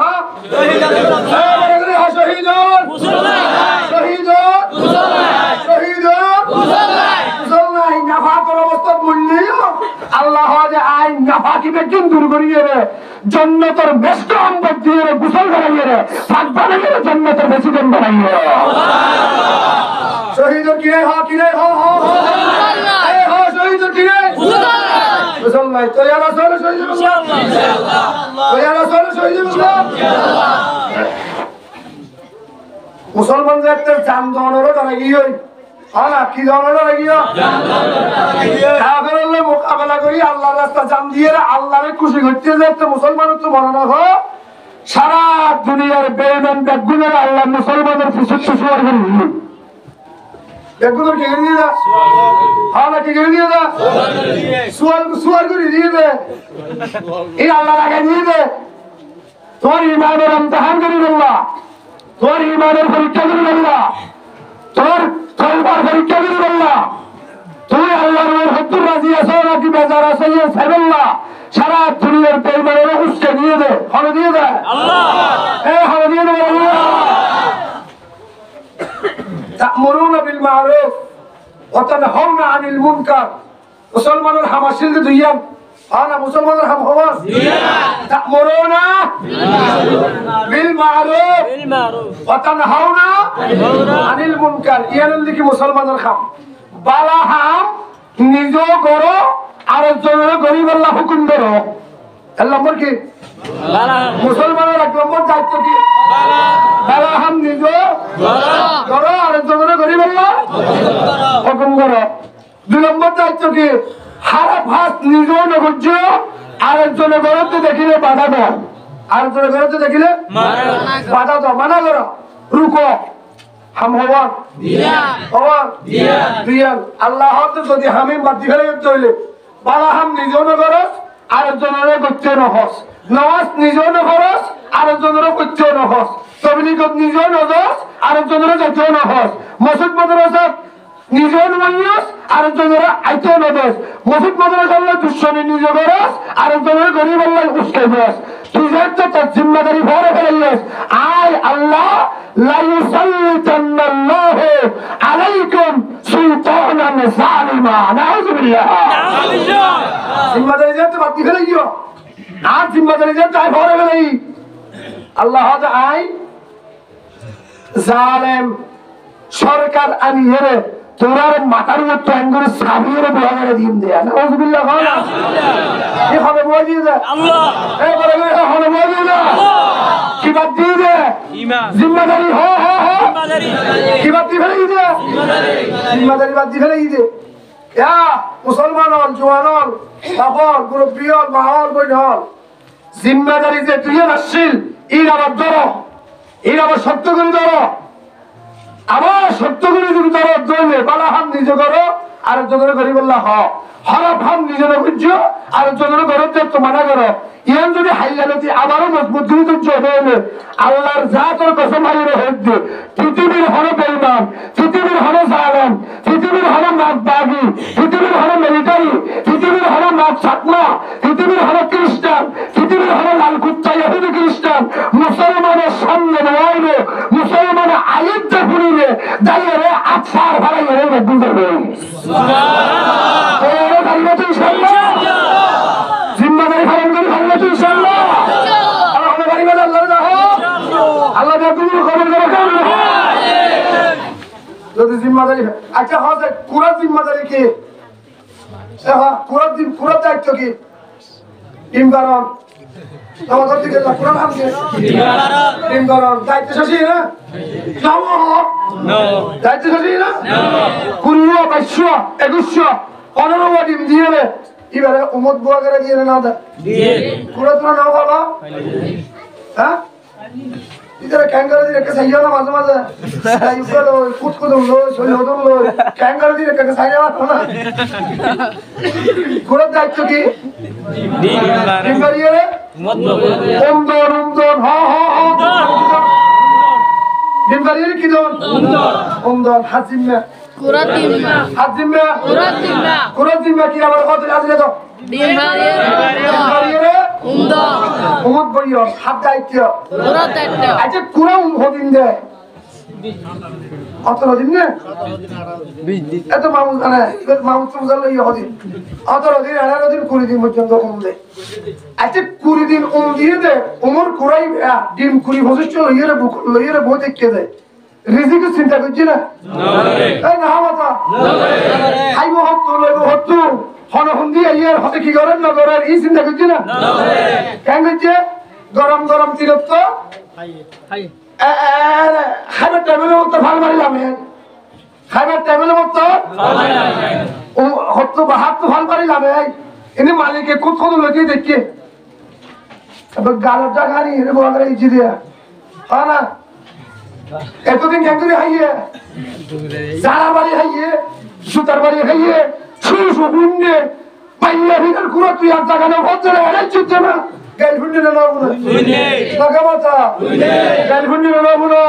হা শহীদুন শহীদুন শহীদুন মুসলমান নাফাকের অবস্থা বললেও আল্লাহ যে আইন নাফাকিবে কিন দূর করিয়ে রে জান্নাতের বেস্ট সম্পদ দিয়ে রে গোসল করাইয়ে রে পাক বানাইয়ে রে জান্নাতের প্রেসিডেন্ট বানাইয়ে শহীদ কিরে হা কিরে হা হা এই হা শহীদ কিরে মুসলমান তো ইয়া রাসূল শহীদ ইনশাআল্লাহ তো ইয়া রাসূল শহীদ ইনশাআল্লাহ মুসলমান যাতে জান দনরও দাঁড়িয়ে আলা কি দনরও লাগিও কাফেরদের মোকাবেলা করি আল্লাহর রাস্তা জান দিয়ে আল্লাহরে খুশি করতে যাতে মুসলমানের তো মনে না হয় সারা দুনিয়ার বেঈমান বেগুনের আল্লাহ মুসলমানের পিছু শুয়ার করে বেগুনের কে দিয়ে দা আলা কে দিয়ে দা শুয়ার করে দিয়ে দে এই আল্লাহ লাগাই দিয়ে দে তোর ঈমানের ইমতিহান করি আল্লাহ তোর ঈমানের পরীক্ষা করি আল্লাহ তোর তওবার পরীক্ষা করি আল্লাহ তুই আল্লাহর হুকুম রাজি আছো নাকি বেজার আছো ইয়া সাল্লাল্লাহ সারা দুনিয়ার বেঈমানের উস্কে দিয়ে দে হলো দিয়ে দে আল্লাহ এই হলো দিয়ে দে আল্লাহ তা'মুরুনা বিল মা'রুফ ওয়া তানহাউনা আনিল মুনকার মুসলমানের হামাসিল দুইয়াম আনা মুসলমানের হাম হওয়াস তা'মুরুনা বিল মা'রুফ ওয়া তানহাউনা আনিল মুনকার ইয়ানের দিকে মুসলমানের খাম বালা হাম নিজ করো আর জনের গরিব আল্লাহ হুকুম করো এর নম্বর কি মুসলমানের এক নম্বর দায়িত্ব কি বালা হাম নিজ করো আর জনের গরিব আল্লাহ হুকুম করো দুই নম্বর দায়িত্ব কি হারা ভাত নিজ নগর্য আর জনের গরতে দেখিলে বাধা দাও আর জনের গরতে দেখিলে বাধা দাও মানা করো রুকো हम हवा दिया हवा दिया दिया अल्लाह तो যদি হামিম বাদ দিলে হইলে বালা হাম নিজেও না করস আর জনরে করতে না হস নামাজ নিজেও না করস আর জনরে করতে না হস তাবলীগ নিজেও না করস আর জনরে করতে না হস মসজিদ মাদ্রাসা নিজেও না মানিস আর জনরে আইতে না দস মসজিদ মাদ্রাসা আল্লাহ দুশমনী নিজে করস আর জনরে গরিব আল্লাহ উস্কে দস তুই যাতে তোর জিম্মাদারি ভরে ফেলিস আয় আল্লাহ لا يسلطن الله عليكم سلطانا ظالما نعوذ بالله জিম্মাদারি যাতে বাকি ফেলে গিয়ে আর জিম্মাদারি যাতে আয় ভরে ফেলে আল্লাহ হযা আই জালেম সরকার আনিয়ে তোরার মাথার মতো অ্যাঙ্গুরে সাবিরে বলারে দিন দেয়া নাউযু বিল্লাহ খানা কি হবে বলি দে আল্লাহ এই বলে হবে বলি না কি বাদ দিয়ে দে ঈমান জিম্মাদারি হো হো হো জিম্মাদারি কি বাদ দিয়ে ফেলে দে জিম্মাদারি বাদ দিয়ে ফেলে দে ইয়া মুসলমান হল জওয়ান হল বাপর মুরব্বি হল মা হল বোন হল জিম্মাদারি যে তুই আসছিল এর আবার ধরো এর আবার সত্য করে ধরো আবার সত্য করে যদি তারা দইলে বালা হাম নিজে করো আর জনের গরিব আল্লাহ হরাপ হাম নিজে বুঝছো আর জনের গরিব তো মানা করো ইয়ান যদি হাইলালতি আবারও মজবুত করে তুলছো হইলে আল্লাহর জাতের কসম হারিয়ে হইতে পৃথিবীর হলো বেঈমান পৃথিবীর হলো জালেম পৃথিবীর হলো মাদবাগী পৃথিবীর হলো মিলিটারি পৃথিবীর হলো মাদ ছাতনা পৃথিবীর হলো খ্রিস্টান পৃথিবীর হলো লাল কুত্তা ইহুদি খ্রিস্টান মুসলমানের সামনে নয় মুসলমানের আইনটা ফুরিয়ে দাঁড়িয়ে আফসার ভাড়াইয়ে রে বুঝতে হবে সুবহানাল্লাহ জিম্মাদারি পালন করে ভালো তো ইনশাআল্লাহ আমাদের বাড়ি বাড়ি আল্লাহ দাও আল্লাহ দাও তুমি খবর করো যদি জিম্মাদারি আচ্ছা হয় পুরো জিম্মাদারি কি হ্যাঁ পুরো দায়িত্ব কি ইমরান আমাদের দিকে কোরআন নাম কি ইমরান দায়িত্ব শেষই না নো দায়িত্ব শেষই না কুল্লু 2200 2100 15 দিন দিয়ে এবারে উম্মত বুয়া করে দিয়ে না দা দিয়ে পুরো তোরা নাও বাবা হ্যাঁ ইদারে ক্যাঙ্গার দিয়ে রেখে সাইয়া না মাঝে মাঝে তাই উপরে ফুট করে লো সই হতো লো ক্যাঙ্গার দিয়ে রেখে সাইয়া না পুরো দায়িত্ব কি ডিম্বারিয়ে উম্মত উম্মত হা হা হা ডিম্বারিয়ে কি দন উম্মত হাজিমা কুরাতিমা হাজিমা কুরাতিমা কি আবার কত আছে তো ডিম্বারিয়ে উমত বইয় হাত দায়িত্ব আচ্ছা কুরা হদিন দে অত হদিন নে এত মামুল জানে এবার মামুল তো জানলো ইয়ে হদিন অত হদিন 11 দিন 20 দিন পর্যন্ত দে আচ্ছা 20 দিন দিয়ে দে উমর কুরাই ডিম 20 বছর চলো লইয়েরে বই দেখে দেয় রিজিকের চিন্তা করছি না এই না মাতা খাইব হতো লইব হতো হনহন্দি আইয়ার হতে কি করেন না করেন এই চিন্তা করছি না কেন করছে গরম গরম তিরত্ব খাবার টেবিলের মতো ভাল মারিলাম খাবার টেবিলের মতো হতো বা হাত তো ভাল মারিলাম এনে মালিকে কোথাও লইতে দেখে এবার গালের টাকা নিয়ে এনে বলা করে ইচ্ছি দিয়া হয় না এতদিন কেন করে খাইয়ে যারা বাড়ি খাইয়ে সুতার বাড়ি খাইয়ে শুশু বুন্ডে পাইয়া ভিতর কুড়া তুই আর টাকা না বলতে না এরাই চুচ্ছে না গার্লফ্রেন্ডে না নাও না টাকা মাথা গার্লফ্রেন্ডে না নাও না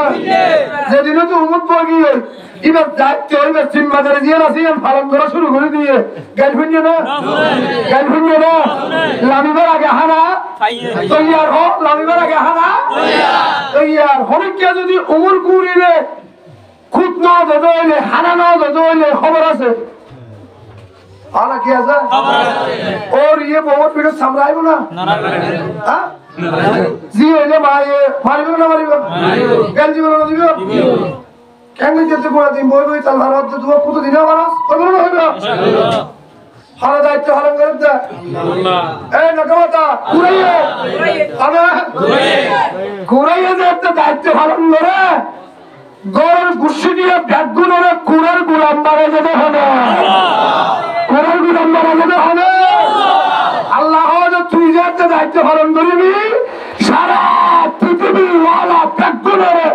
যেদিনও তো উমত পড়ি এবার দায়িত্ব এবার জিম্মাদারি দিয়ে না সিএম পালন করা শুরু করে দিয়ে গার্লফ্রেন্ডে না লামিবার আগে হানা তৈয়ার হোক লামিবার আগে হানা তৈয়ার হরিকা যদি উমর কুড়িলে খুদ না দাদা হইলে হানা না দাদা হইলে খবর আছে আনা কি আছে ওর ইয়ে বহুত ভিডিও সামলাইব না হ্যাঁ জি হইলে মারিব না মারিব গান জীবন না দিব কেন যেতে কোড়া দিন বই বই তাল ভারত তো কত দিন মানুষ কত না হইব হারা দায়িত্ব হারাম করে দে এই নকমাতা কুরাইয়ে আনা কুরাইয়ে যে একটা দায়িত্ব হারাম করে গড় গুছি দিয়ে ব্যাগগুলোরে কুরার গোলাম বারে যেতে হবে কুরার গোলাম বারে যেতে হবে আল্লাহ তুই যে একটা দায়িত্ব পালন করবি সারা পৃথিবীর ওয়ালা ব্যাগগুলোরে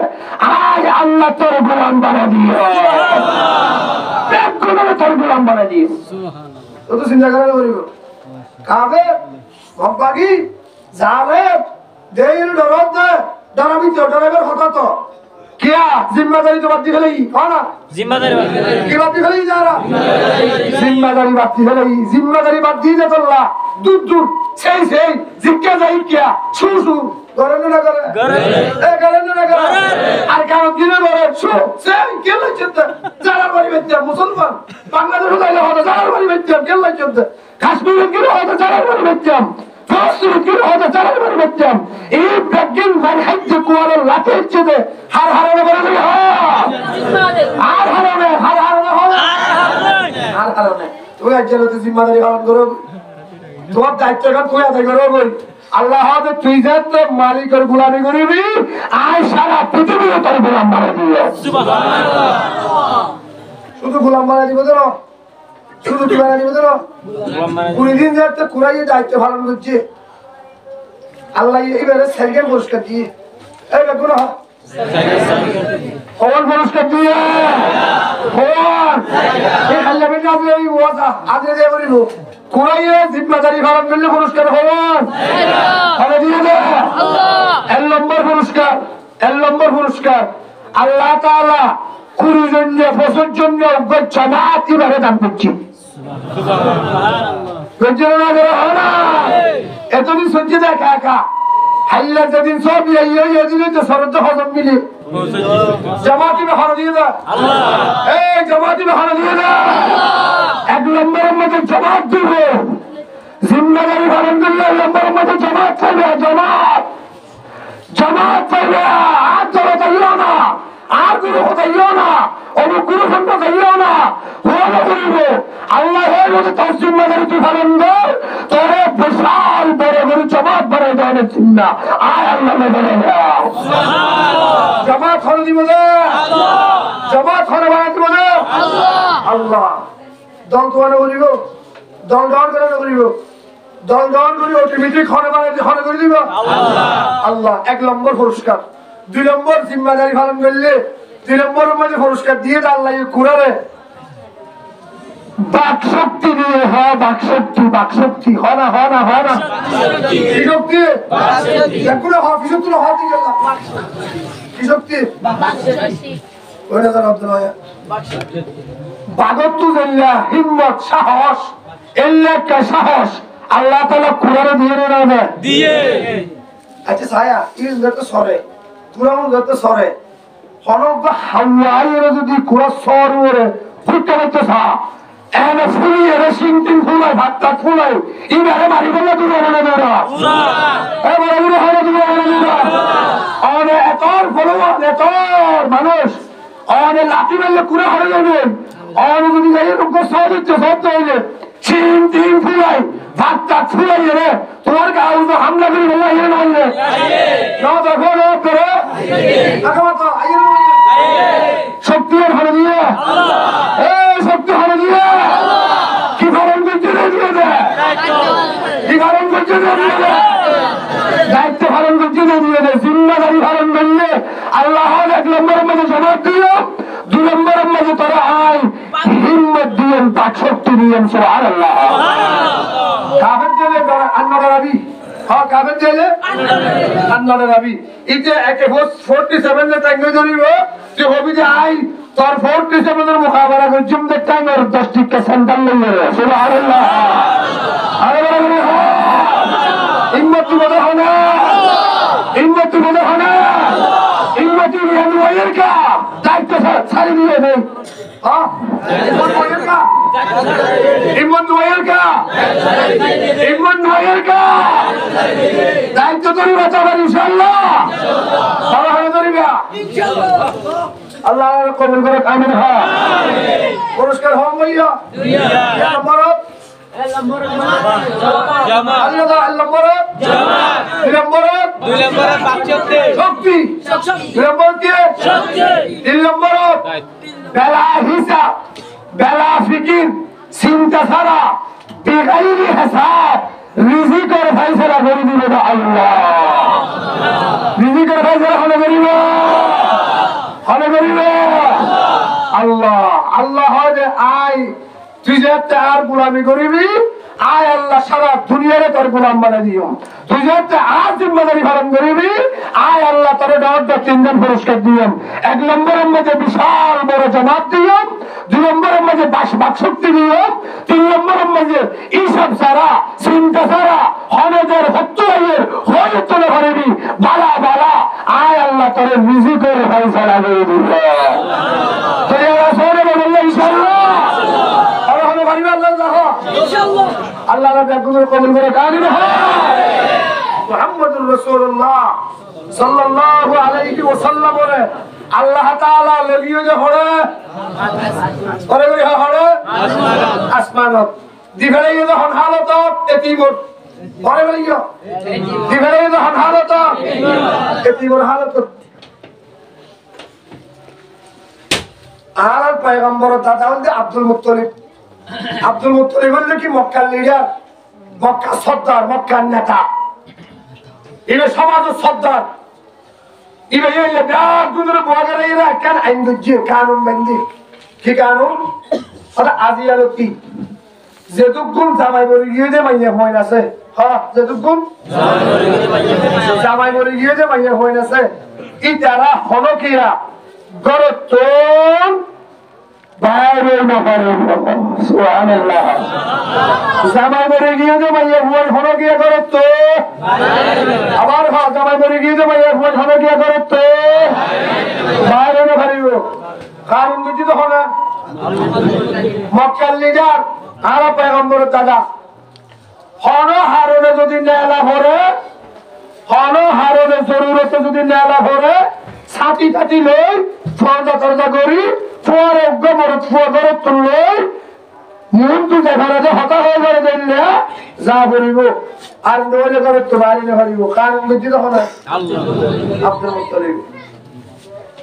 আজ আল্লাহ তোর গোলাম বারে দিয়ে ব্যাগগুলোরে তোর গোলাম বারে দিয়ে তো তো চিন্তা করে করিব কাবে ভগবাগি জালে দেইল ডরত ডরাবি তো ডরাবের হতা তো क्या जिम्मेदारी तो बात दिखलाई है ना जिम्मेदारी की बात दिखलाई जा रहा जिम्मेदारी बात दी दे अल्लाह दूर दूर सही जिक्का जाई क्या छू करे ना करे আর কারো দিনে বলে ছু সেই কেন চিন্তা যারা বাড়ি বেঁচে মুসলমান বাংলাদেশে যাইলে হতো যারা বাড়ি বেঁচে কেন চিন্তা কাশ্মীরে গেলে হতো যারা বাড়ি বেঁচে ফলস্তিন গেলে হতো যারা বাড়ি বেঁচে এই ব্যাগিং মানহাজ কোয়ালে লাতে চেতে হার হারানো বলে হারানো তুই আজ জেলাতে জিম্মাদারি পালন করো তোমার দায়িত্ব এখন তুই আদায় করো বল আল্লাহ তুই যে তোর মালিকের গোলামি করবি আয় সারা পৃথিবীর তোর গোলাম বানিয়ে দিও শুধু গোলাম বানিয়ে দিব তো শুধু কি বানিয়ে দিব তো 20 দিন যাতে কুরাইয়ে দায়িত্ব পালন করছে আল্লাহ এবারে সাইকেল পুরস্কার দিয়ে এই দেখুন হওয়ার পুরস্কার দিয়ে হওয়ার এই আল্লাহ বিন আজই ওয়াদা আজকে দিয়ে বলিব কুরাইয়ে জিম্মাদারি পালন করলে পুরস্কার হওয়ার হবে দিয়ে দে আল্লাহ এর নম্বর পুরস্কার আল্লাহ তাআলা 20 জন বছর জন্য জামাত কিভাবে দান করছে সুবহানাল্লাহ এতদিন সহ্য দেখা একা হাল্লা যেদিন সব ইয়ে দিলে তো সরদ হজম মিলে জামাতি में হারা দিয়ে দাও আল্লাহ এই জামাতি में হারা দিয়ে দাও এক নম্বরের মধ্যে জামাত দিব জিম্মাদারি পালন করলে নম্বরের মধ্যে জামাত চাইবে জামাত চাইবে আর তোরা যাইও না আর গুরু হতাইও না অনুগুরু সন্তান যাইও না হলো করিব আল্লাহ এর মধ্যে তোর জিম্মাদারি তুই পালন কর তোরে বিশাল বড় বড় জামাত বানাই দেওয়ার চিন্তা আয় আল্লাহ বলে দাও সুবহানাল্লাহ জামাত হলো দিব না আল্লাহ জামাত হলো বানাই দিব না আল্লাহ দল তোয়ানো করিব দল করি অটোমেটিক হলে করে দিব আল্লাহ 1 নম্বর পুরস্কার 2 নম্বর জিম্মাদারি পালন করলে 2 নম্বরের মধ্যে পুরস্কার দিয়ে আল্লাহ কুরারে বাকশক্তি দিয়ে বাকশক্তি হয় না কি শক্তি দেখুন হাফিজত না হাতি গেল কি শক্তি বাকশক্তি ওরে দাদা আব্দুল্লাহ বাকশক্তি বাগত তুল্লা হিম্মত সাহস এল্লাকা সাহস আল্লাহ তাআলা কুরআনে দিয়ে আচ্ছা ছায়া ইস গত সরে কুরআন গত সরে হনক হাওয়াইরে যদি কুরআন সরে ফুটতে হচ্ছে এনে ফুলিয়ে সিংটিং ফুলাই ভাতটা ফুলাই ইবারে মারি বলে তুমি এনে ধরো এবারে উড়ে হলো তুমি এনে ধরো অনে এতর ফলোয়ার এতর মানুষ অনে লাঠি মেলে কুড়ে হয়ে যাবেন অনে যদি যাই রোগ সব হচ্ছে সব হইলে সিংটিং ফুলাই ভাতটা ফুলাই রে তোমার গায়ে তো হামলা করে বললা এনে মারলে না দেখো না করে আকামাতা আইরে শক্তি হলো দিয়ে এই শক্তি হলো দিয়ে কি কারণ করতে দিয়ে দে কি কারণ করতে দিয়ে দে দায়িত্ব পালন করতে দিয়ে দে জিম্মাদারি পালন করলে আল্লাহ এক নম্বরের মধ্যে জবাব দিও দুই নম্বরের মধ্যে তোরা আয় হিম্মত দিয়েন তাক শক্তি দিয়েন সুবহানাল্লাহ কাফের জেলে আন্নার রাবি হ্যাঁ কাফের জেলে আন্নার রাবি এই যে একে 47 এর টাইম ধরিব যে হবি যে আই তোর 47 এর মোকাবেলা করে জুমদের টাইমের 10 টিকা সেন্টার লইয়ে সুবহানাল্লাহ আরে বলে হিম্মত বলে হনা হিম্মত বলে হনা হিম্মত বিরান ওয়ের কা দায়িত্ব ছাড়ি দিয়ে দে হ্যাঁ হিম্মত ওয়ের কা হিম্মত ওয়ের কা হিম্মত ওয়ের কা দায়িত্ব ধরে বাঁচাবেন ইনশাআল্লাহ ভালো হয়ে ধরিবা ইনশাআল্লাহ আল্লাহ কবুল করে আমিন হ্যাঁ পুরস্কার হন ভাইয়া নম্বর চিন্তা ছাড়া বেগাইরি হিসাব রিজিকের ফয়সালা করে দিবে আল্লাহ রিজিকের ফয়সালা হলে করিব আল্লাহ আল্লাহ যে আই তুই যে আর গোলামি করিবি আয় আল্লাহ সারা দুনিয়ারে তোর গোলাম বানাই দিও তুই যে আর জিম্মাদারি পালন করিবি আয় আল্লাহ তোর তিনজন পুরস্কার দিও এক নম্বরের মধ্যে বিশাল বড় জামাত দিও দুই নম্বরের মধ্যে বাকশক্তি দিও তিন নম্বরের মধ্যে এইসব সারা চিন্তা সারা হনদের হত্যায়ের হয়ে তোলে পারিবি বালা বালা আয় আল্লাহ তোর রিজিকের ফয়সালা করে দিবে তুই রাসূলে বললেন ইনশাআল্লাহ আল্লাহ কবুল করে কামিল মুহাম্মদুর রাসূলুল্লাহ সাল্লাল্লাহু আলাইহি ওয়াসাল্লাম বলে আল্লাহ তাআলা লগিও যে হরে করে হরে আসমানত দিবেলে যখন হালত এতিমর পরে বলিও দিবেলে যখন হালত এতিমর হালত আর পয়গম্বর দাদা হচ্ছে আব্দুল মুত্তালিব আব্দুল মুত্তালিব হলো কি মক্কার লিডার মক্কা সর্দার মক্কার নেতা ইবে সমাজ সর্দার ইবে এই বিরাট গুজরে বগারে এরা কেন আইন দিচ্ছে কানুন বন্দি কি কানুন ওটা আজিয়ালতি যেদুগুন জামাই মরে গিয়ে যে মাইয়া হইন আছে হ্যাঁ যেদুগুন জামাই মরে গিয়ে যে মাইয়া হইন আছে এই যারা হনকিরা গরতন বাইরে না পারে সুবহানাল্লাহ জামাই মরে গিয়ে যে মাইয়া হইন হনকিয়া গরত আবার হ্যাঁ জামাই মরে গিয়ে যে মাইয়া হইন হনকিয়া গরত বাইরে না পারিব কারণ বুঝি তো হনা মক্কার লিডার আর পয়গম্বরের দাদা হন হারনে যদি নেলা ভরে হন হারনে জরুরতে যদি নেলা ভরে ছাতি ছাতি লই ফরজা তরজা করি ফুয়ার অজ্ঞ মরত ফুয়া করে তুললই মন তু দেখারে যে হতা হয়ে করে দিলে যা করিব আর নইলে করে তো বাড়ি না পারিব কারণ বুঝি তো হনা আপনার মুত্তালিব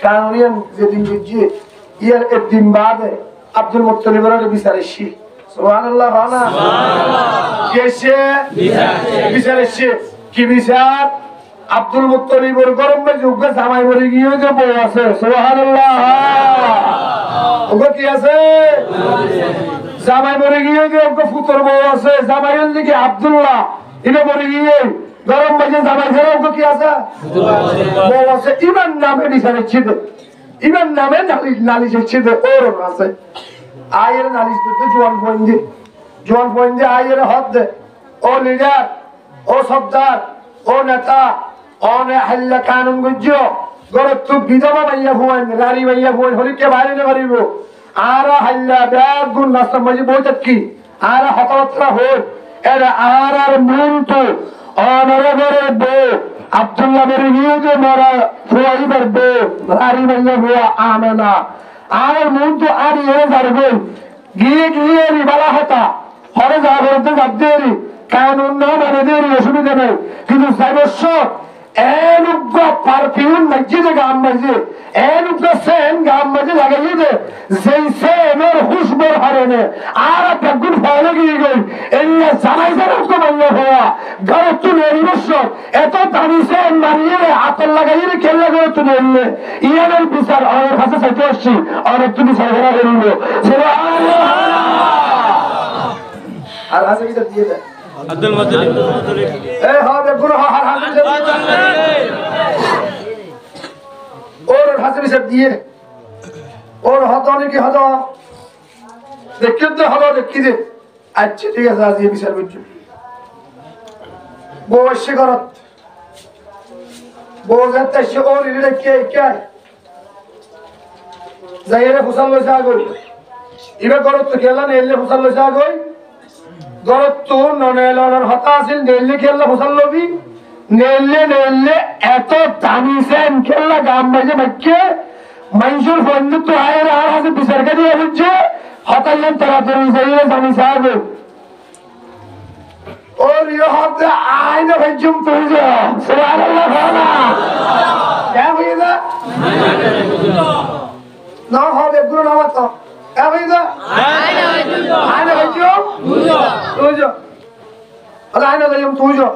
কারণ যেদিন বুঝি ইয়ার একদিন বাদে আব্দুল মুত্তালিবের বিচারেছি সুবহানাল্লাহ না কেসে বিচারেছি কি বিচার আব্দুল মুত্তালিবের গরম মে যোগ্য জামাই মরে গিয়ে যে বউ আছে সুবহানাল্লাহ ওগো কি আছে জামাই মরে গিয়ে যে ওগো ফুতর বউ আছে জামাইয়ের দিকে আব্দুল্লাহ ইনে মরে গিয়ে গরম বাজে জামাই ধরে ওগো কি আছে বউ আছে ইমান নামে বিচারেছি ইমান নামে নালিশ হচ্ছে ওর আছে আয়ের নালিশ দিতে জোয়ান পয়েন্টে আয়ের হদ দে ও লিডার ও সর্দার ও নেতা অনে হাল্লা কানুন গুজ্জ গরত তু বিধবা মাইয়া ভুয়ান রারি মাইয়া ভুয়ান হরিকে বাইরে না পারিব আর হাল্লা ব্যাগ গুণ নাস্তা মাঝে বইতে কি আর হতবত্রা হই এর আর মূল তো অনরবরের বউ আব্দুল্লাহ বের ইউদে মারা ফুয়াইবার বউ রারি মাইয়া ভুয়া আমেনা আর মূল তো আর এ যাবে গিয়ে গিয়ে রিবালা হতা হরে যাবরতে যাবদেরি কানুন না মানে দেরি অসুবিধা নেই কিন্তু সাইবস্য এনুগ্গ পারফিউম মসজিদে গাম মসজিদ এনুগ্গ সেন গাম মসজিদ লাগাইয়ে দে যেই সেনের খুশবুর হারেনে আর বেগুন ফলে গিয়ে গই এই জানাই জানাকে বলল হওয়া ঘরে তু নেই বস্য এত দামি সেন মারিয়ে আতর লাগাইয়ে খেললে ঘরে তু নেই ইয়ানের বিচার আমার কাছে চাইতে আসছি অনেক তুমি সাইরা করিব আর আছে কি দিয়ে দেয় আব্দুল মুত্তালিব এ হবে গুরু হার হাজির ওর হাজির সব দিয়ে ওর হাতনে কি হলো দেখতে হলো দেখি দে আচ্ছা ঠিক আছে আজ এই বিচার করছি বয়সে করত বউজাতে সে ওর ইলে কে কে যাইরে ফুসাল লইসা গই ইবে করত তো খেলা না এলে ফুসাল লইসা গই গরত তো ননেলর হতা আছিল নেলে খেললা ফুসাল লবি নেলে এত দামি সেন খেললা গাম বাজে বাক্যে মাইসুর বন্ধু তো আয়ের আর হাসে বিচার করে হচ্ছে হতাইলেন তাড়াতাড়ি যাইরে দামি সাহেব और ये हाथ आईने भजम तुझे सुभान अल्लाह खाना क्या भैया ना हो बेगुरु ना मत क्या भैया आईने भजम तुझे अरे आईने भजम तुझे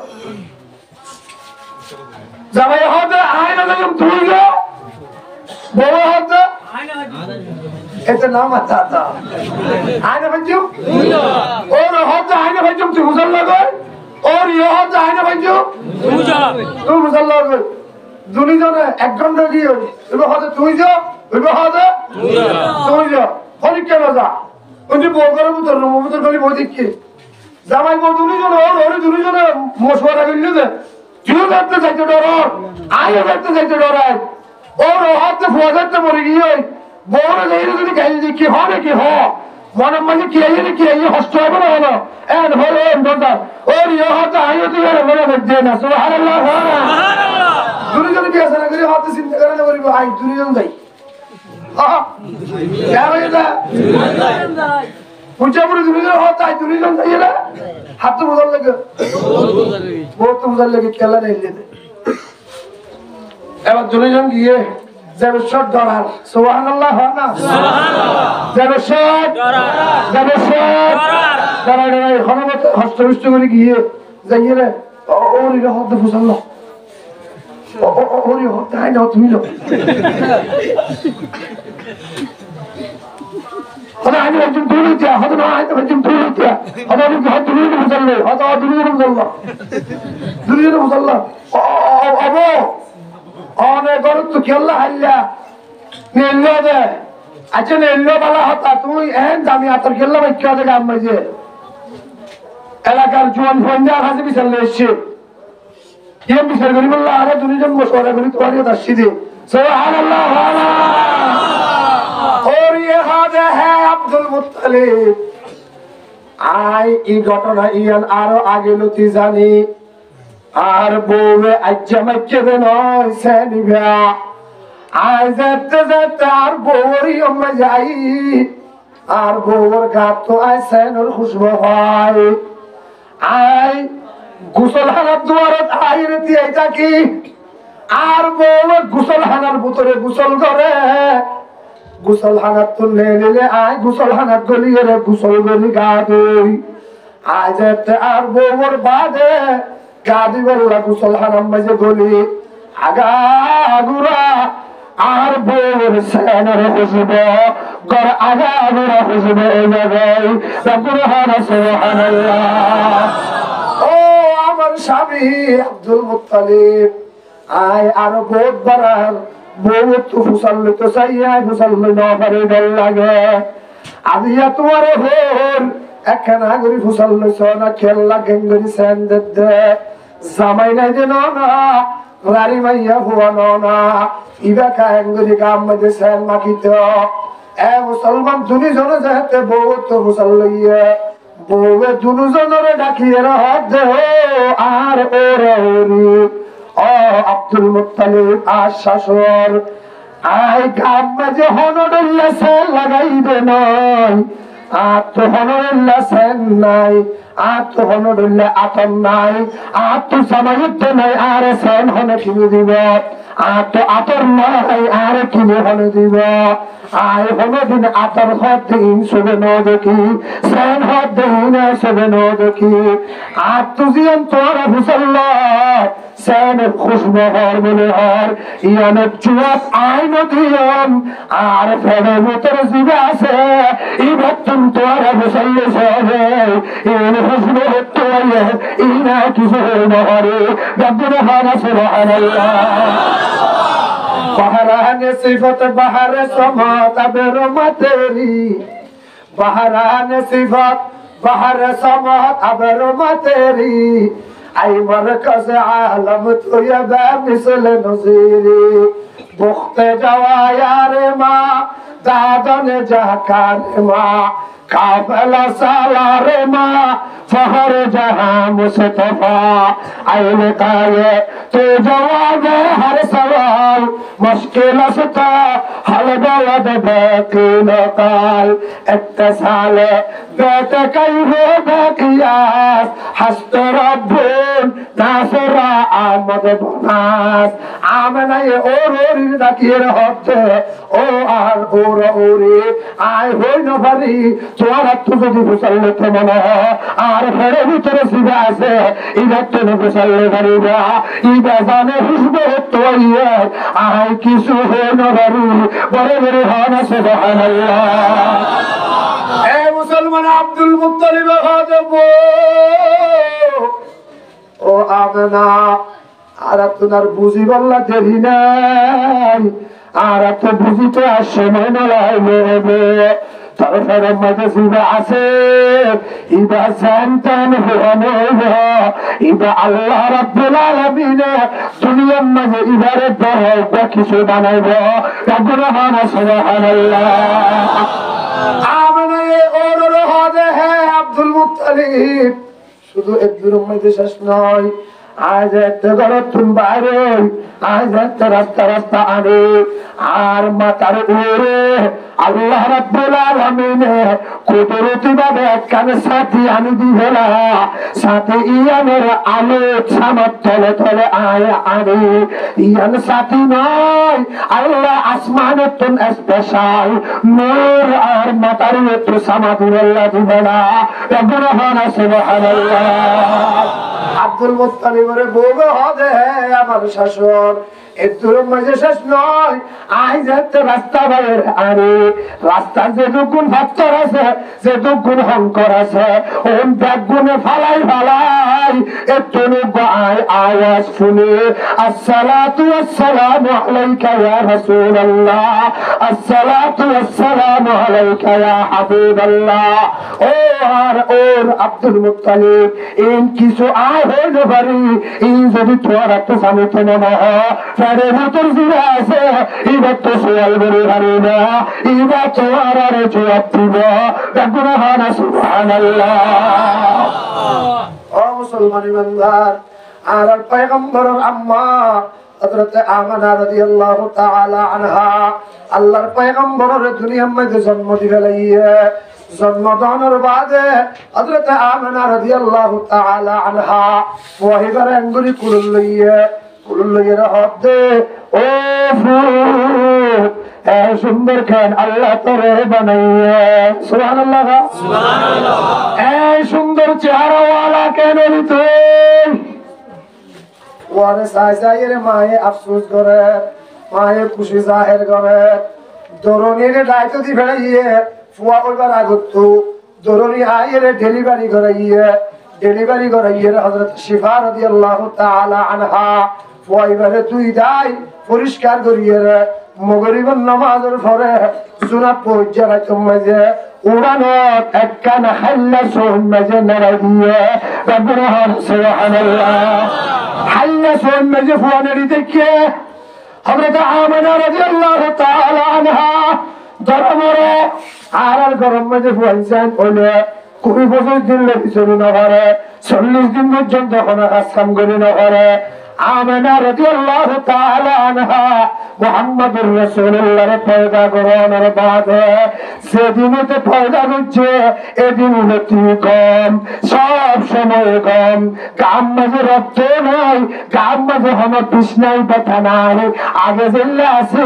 जब ये हाथ आईने भजम तुझे वो हाथ इतना मत आता आईने भजम और हाथ आईने भजम तू मुसल्ला कर और ये हाथ आईने भजम तू मुसल्ला कर दुनिया जाने एक घंटा की हो इबे हाथ तू जा और क्या मजा उन्हें बोकर मुतर गली बहुत दिक्कत जामाई बहुत दुनिया जाने और दुनिया जाने मशवरा कर लियो दे क्यों जाते जाते डर आये जाते जाते डर है और हाथ से फौजत से मर गई है बोरे नहीं तो नहीं कहीं देखी हो ना कि हो मन में किया ये हॉस्टल में हो ना एंड हो बंदा और ये हाथ आयो तो यार मेरा बच्चे ना सुभान अल्लाह दुनिया जाने कैसा ना करे हाथ से चिंता करने वाली आई दुनिया जाने गई हाँ क्या भैया पूछा पूरी दुनिया होता है दुनिया जाने गई ना हाथ तो मुझे लगे बहुत तो मुझे लगे क्या नहीं लेते এবার দুনিয়া জান গিয়ে যাবে শট ধরার সুবহানাল্লাহ হয় না সুবহানাল্লাহ যাবে শট ধরার হনমত হস্তবিষ্ট করে গিয়ে যাইয়ে রে ওরি হাত ফুসাল্লাহ ওরি হাত আই না তুমি লো হদা আমি একজন দূরে যা হদা না আই একজন দূরে যা হদা আমি হাত দূরে ফুসাল্লাহ হদা দূরে ফুসাল্লাহ আবো অনে গরত তো খেললা হাল্লা নেল্লো দে আচ্ছা নেল্লো বালা হতা তুই এন দামি আতর খেললা বাক্য দে গাম মাঝে এলাকার জোয়ান ফন্ডা হাসি বিচার লেছে কি বিচার করি বললা আরে দুইজন মশওয়ারা করি তোমারই দাসি দে সুবহানাল্লাহ और ये हादे है अब्दुल मुत्तलिब আই এই ঘটনা ইয়ান আরো আগে লতি জানি আর বউরে আজ্জা মাইকে দেন সেনিভা আই যেতে যেতে আর বউরি অম্মা যাই আর বউর গাত তো আই সেনর খুশবু হয় আই গোসলখানার দুয়ারত আই রেতি আইতা কি আর বউর গোসলখানার ভিতরে গোসল করে গোসলখানার তো নেলে আই গোসলখানার গলিয়ে রে গোসল গলি গা দই আই যেতে আর বউর বাদে গাদি বললা গোসল হারাম মাঝে গলি আগাগুরা আর বউর সেনের খুশবু গর আগাগুরা খুশবু জাগাই সুবহানাল্লাহ সুবহানাল্লাহ ও আমার স্বামী আব্দুল মুত্তালিব আয় আর বহুত বারার বউ তো ফুসাল তো চাই আয় ফুসাল না পারে ডর লাগে আমি তোমার হল একখানা গরি ফুসাল লইছ না খেললা গেঙ্গরি স্যান্ডের দে জামাই নাই যে না রারি মাইয়া হুয়া না ইবা কাঙ্গরি গাম মধ্যে স্যান মাখিত এ মুসলমান দুনিজনে যেতে বউ তো ফুসাল লইয়া বউয়ে দুজনের ডাকিয়ে হাত দে আর ওরে ও আব্দুল মুত্তালিব আশাসর আই গাম মাঝে হনডল্লা স্যান লাগাইবে নয় আর তো হনডল্লা স্যান নাই আর তো হনডল্লা আতন নাই আর তো সামায়িত্ব নাই আর স্যান হনে কিনে দিব আর তো আতর নাই আর কিনে হনে দিব আয় হনে দিন আতর হত দিন শুভে ন দেখি স্যান হত দিন শুভে ন দেখি আর তো জিয়ান তোর হুসাল্লা স্যানের খুশবু হর মনে হর ইয়ানে চুয়াত আইন দিয়ম আর ফেরে ভিতর জিবে আছে ইবাত তুম তোর হুসাল্লা সবে ইন খুশবু হতো ইনা কিছু নহরে গব্বর হানা সুবহানাল্লাহ बहराने सिफत बहर समत अबरमा तेरी बहराने सिफत बहर समत अबरमा तेरी आई मरकज आलम तो ये बेमिसल नज़ीरी बुख्ते जवायारे माँ दादन जहकारे माँ काबला सालारे माँ फहर जहां मुस्तफा आइने काये तो जवाब हर सवाल मुश्किल असता हल बलद बेकीन काल इत्तसाल बेत कई हो बेकियास हस्त रब्बुन नासरा आमद बनास आमना ये और डाकिए होते ओ आर और ओरे आय होई न भरी तोरा तू যদি মুসল্লিতে মনে আর ফেরে ভিতরে সিবা আছে ইবাত তো মুসল্লি করিবা ইবা জানে হুসবে তো ইয়ে আই কিছু হয় না ভরি বড় বড় হানা সুবহানাল্লাহ এ মুসলমান আব্দুল মুত্তালিব হাজব ও আমনা আর আপনার বুঝি বললা দেরি নাই আর তো বুঝিতে আর সময় না লাগবে তারপরে মাঝে সিবা আছে ইবা সন্তান হওয়া ইবা আল্লাহ রাব্বুল আলামিন দুনিয়ার মাঝে ইবারে দরজা কিছু বানাইব রব্বুল আলামিন সুবহানাল্লাহ আমনে ওর হদে হে আব্দুল মুত্তালিব শুধু একদুর মধ্যে শেষ নয় আজ একটা ঘর তুমি বাইরে আজ একটা রাস্তা রাস্তা আনে আর মাতার উপরে আল্লাহ রাব্বুল আলামিন কুদরতি ভাবে একখানে সাথী আনি দিবেলা সাথে ইয়ানের আলো ছামার তলে তলে আয় আনে ইয়ান সাথী নয় আল্লাহ আসমানের তুন স্পেশাল নূর আর মাতার একটু সামাদি আল্লাহ দিবেলা রব্বুল আলামিন সুবহানাল্লাহ আব্দুল মুত্তালিবের বউ হদে আমার শাসন এর মাঝে শেষ নয় আজ একটা রাস্তা বাইরে আরে রাস্তার যে দুগুণ ভক্তর আছে যে দুগুণ হংকর আছে ওন ব্যাগুনে ফালাই ফালাই একটু আয় আওয়াজ শুনে আসসালাতু ওয়াসসালামু আলাইকা ইয়া রাসূলুল্লাহ আসসালাতু ওয়াসসালামু আলাইকা ইয়া হাবিবাল্লাহ ও আর ওর আব্দুল মুত্তালিব ইন কিছু আয় হইল পারি ইন যদি তোর একটা সামর্থ্য মনে হয় ফেরে ভিতর জিরা আছে ইবার তো সোয়াল বলে হারি না ইবার তো আর জবাব দিব রব্বুল আলামিন সুবহানাল্লাহ ও মুসলমান ইমানদার আর পয়গম্বরের আম্মা হযরত আমানা রাদিয়াল্লাহু তাআলা আনহা আল্লাহর পয়গম্বরের দুনিয়ার মধ্যে জন্ম দিলাইয়া জন্মদানের বাদে হযরত আমানা রাদিয়াল্লাহু তাআলা আনহা ওয়াহিবার আঙ্গুলি কুলুল্লাইয়া হদে ও এ সুন্দর খান আল্লাহ তোরে বানাইয়া সুবহানাল্লাহ সুবহানাল্লাহ এই সুন্দর চেহারাওয়ালা কেন তুই ওরে সাইজায়ের মায়ে আফসোস করে মায়ে খুশি জাহির করে দরনির দায়িত্ব দি ফেলাইয়ে ফুয়া ওইবার আগত দরনি আয়ের ডেলিভারি করাইয়ে হযরত শিফা রাদিয়াল্লাহু তাআলা আনহা ফুয়া এবারে তুই যাই পরিষ্কার করিয়ে মগরিবের নামাজের পরে সুনাত পৌঁছে রাখতাম মাঝে উড়ানোর একখানা হাল্লা শোন মাঝে নাড়াই দিয়ে রব্বুল সুবহানাল্লাহ হাল্লা শোন মাঝে ফুয়ানেরি দেখে হযরত আমেনা রাদিয়াল্লাহু তাআলা আনহা ধর্মরে আর গরম মাঝে ফুয়াইছেন বলে 20 বছর দিন লেগেছিল না পারে 40 দিন পর্যন্ত কোনো কাজ কাম করি না পারে আমেনা রাদিয়াল্লাহু তাআলা আনহা মুহাম্মদুর রাসূলুল্লাহর পয়দা করানোর বাদে সেদিনতে পয়দা হচ্ছে এদিন হতে কম সব সময় কম গাম মাঝে রক্ত নাই গাম মাঝে হম তৃষ্ণাই ব্যথা নাই আগে জিল্লা আছে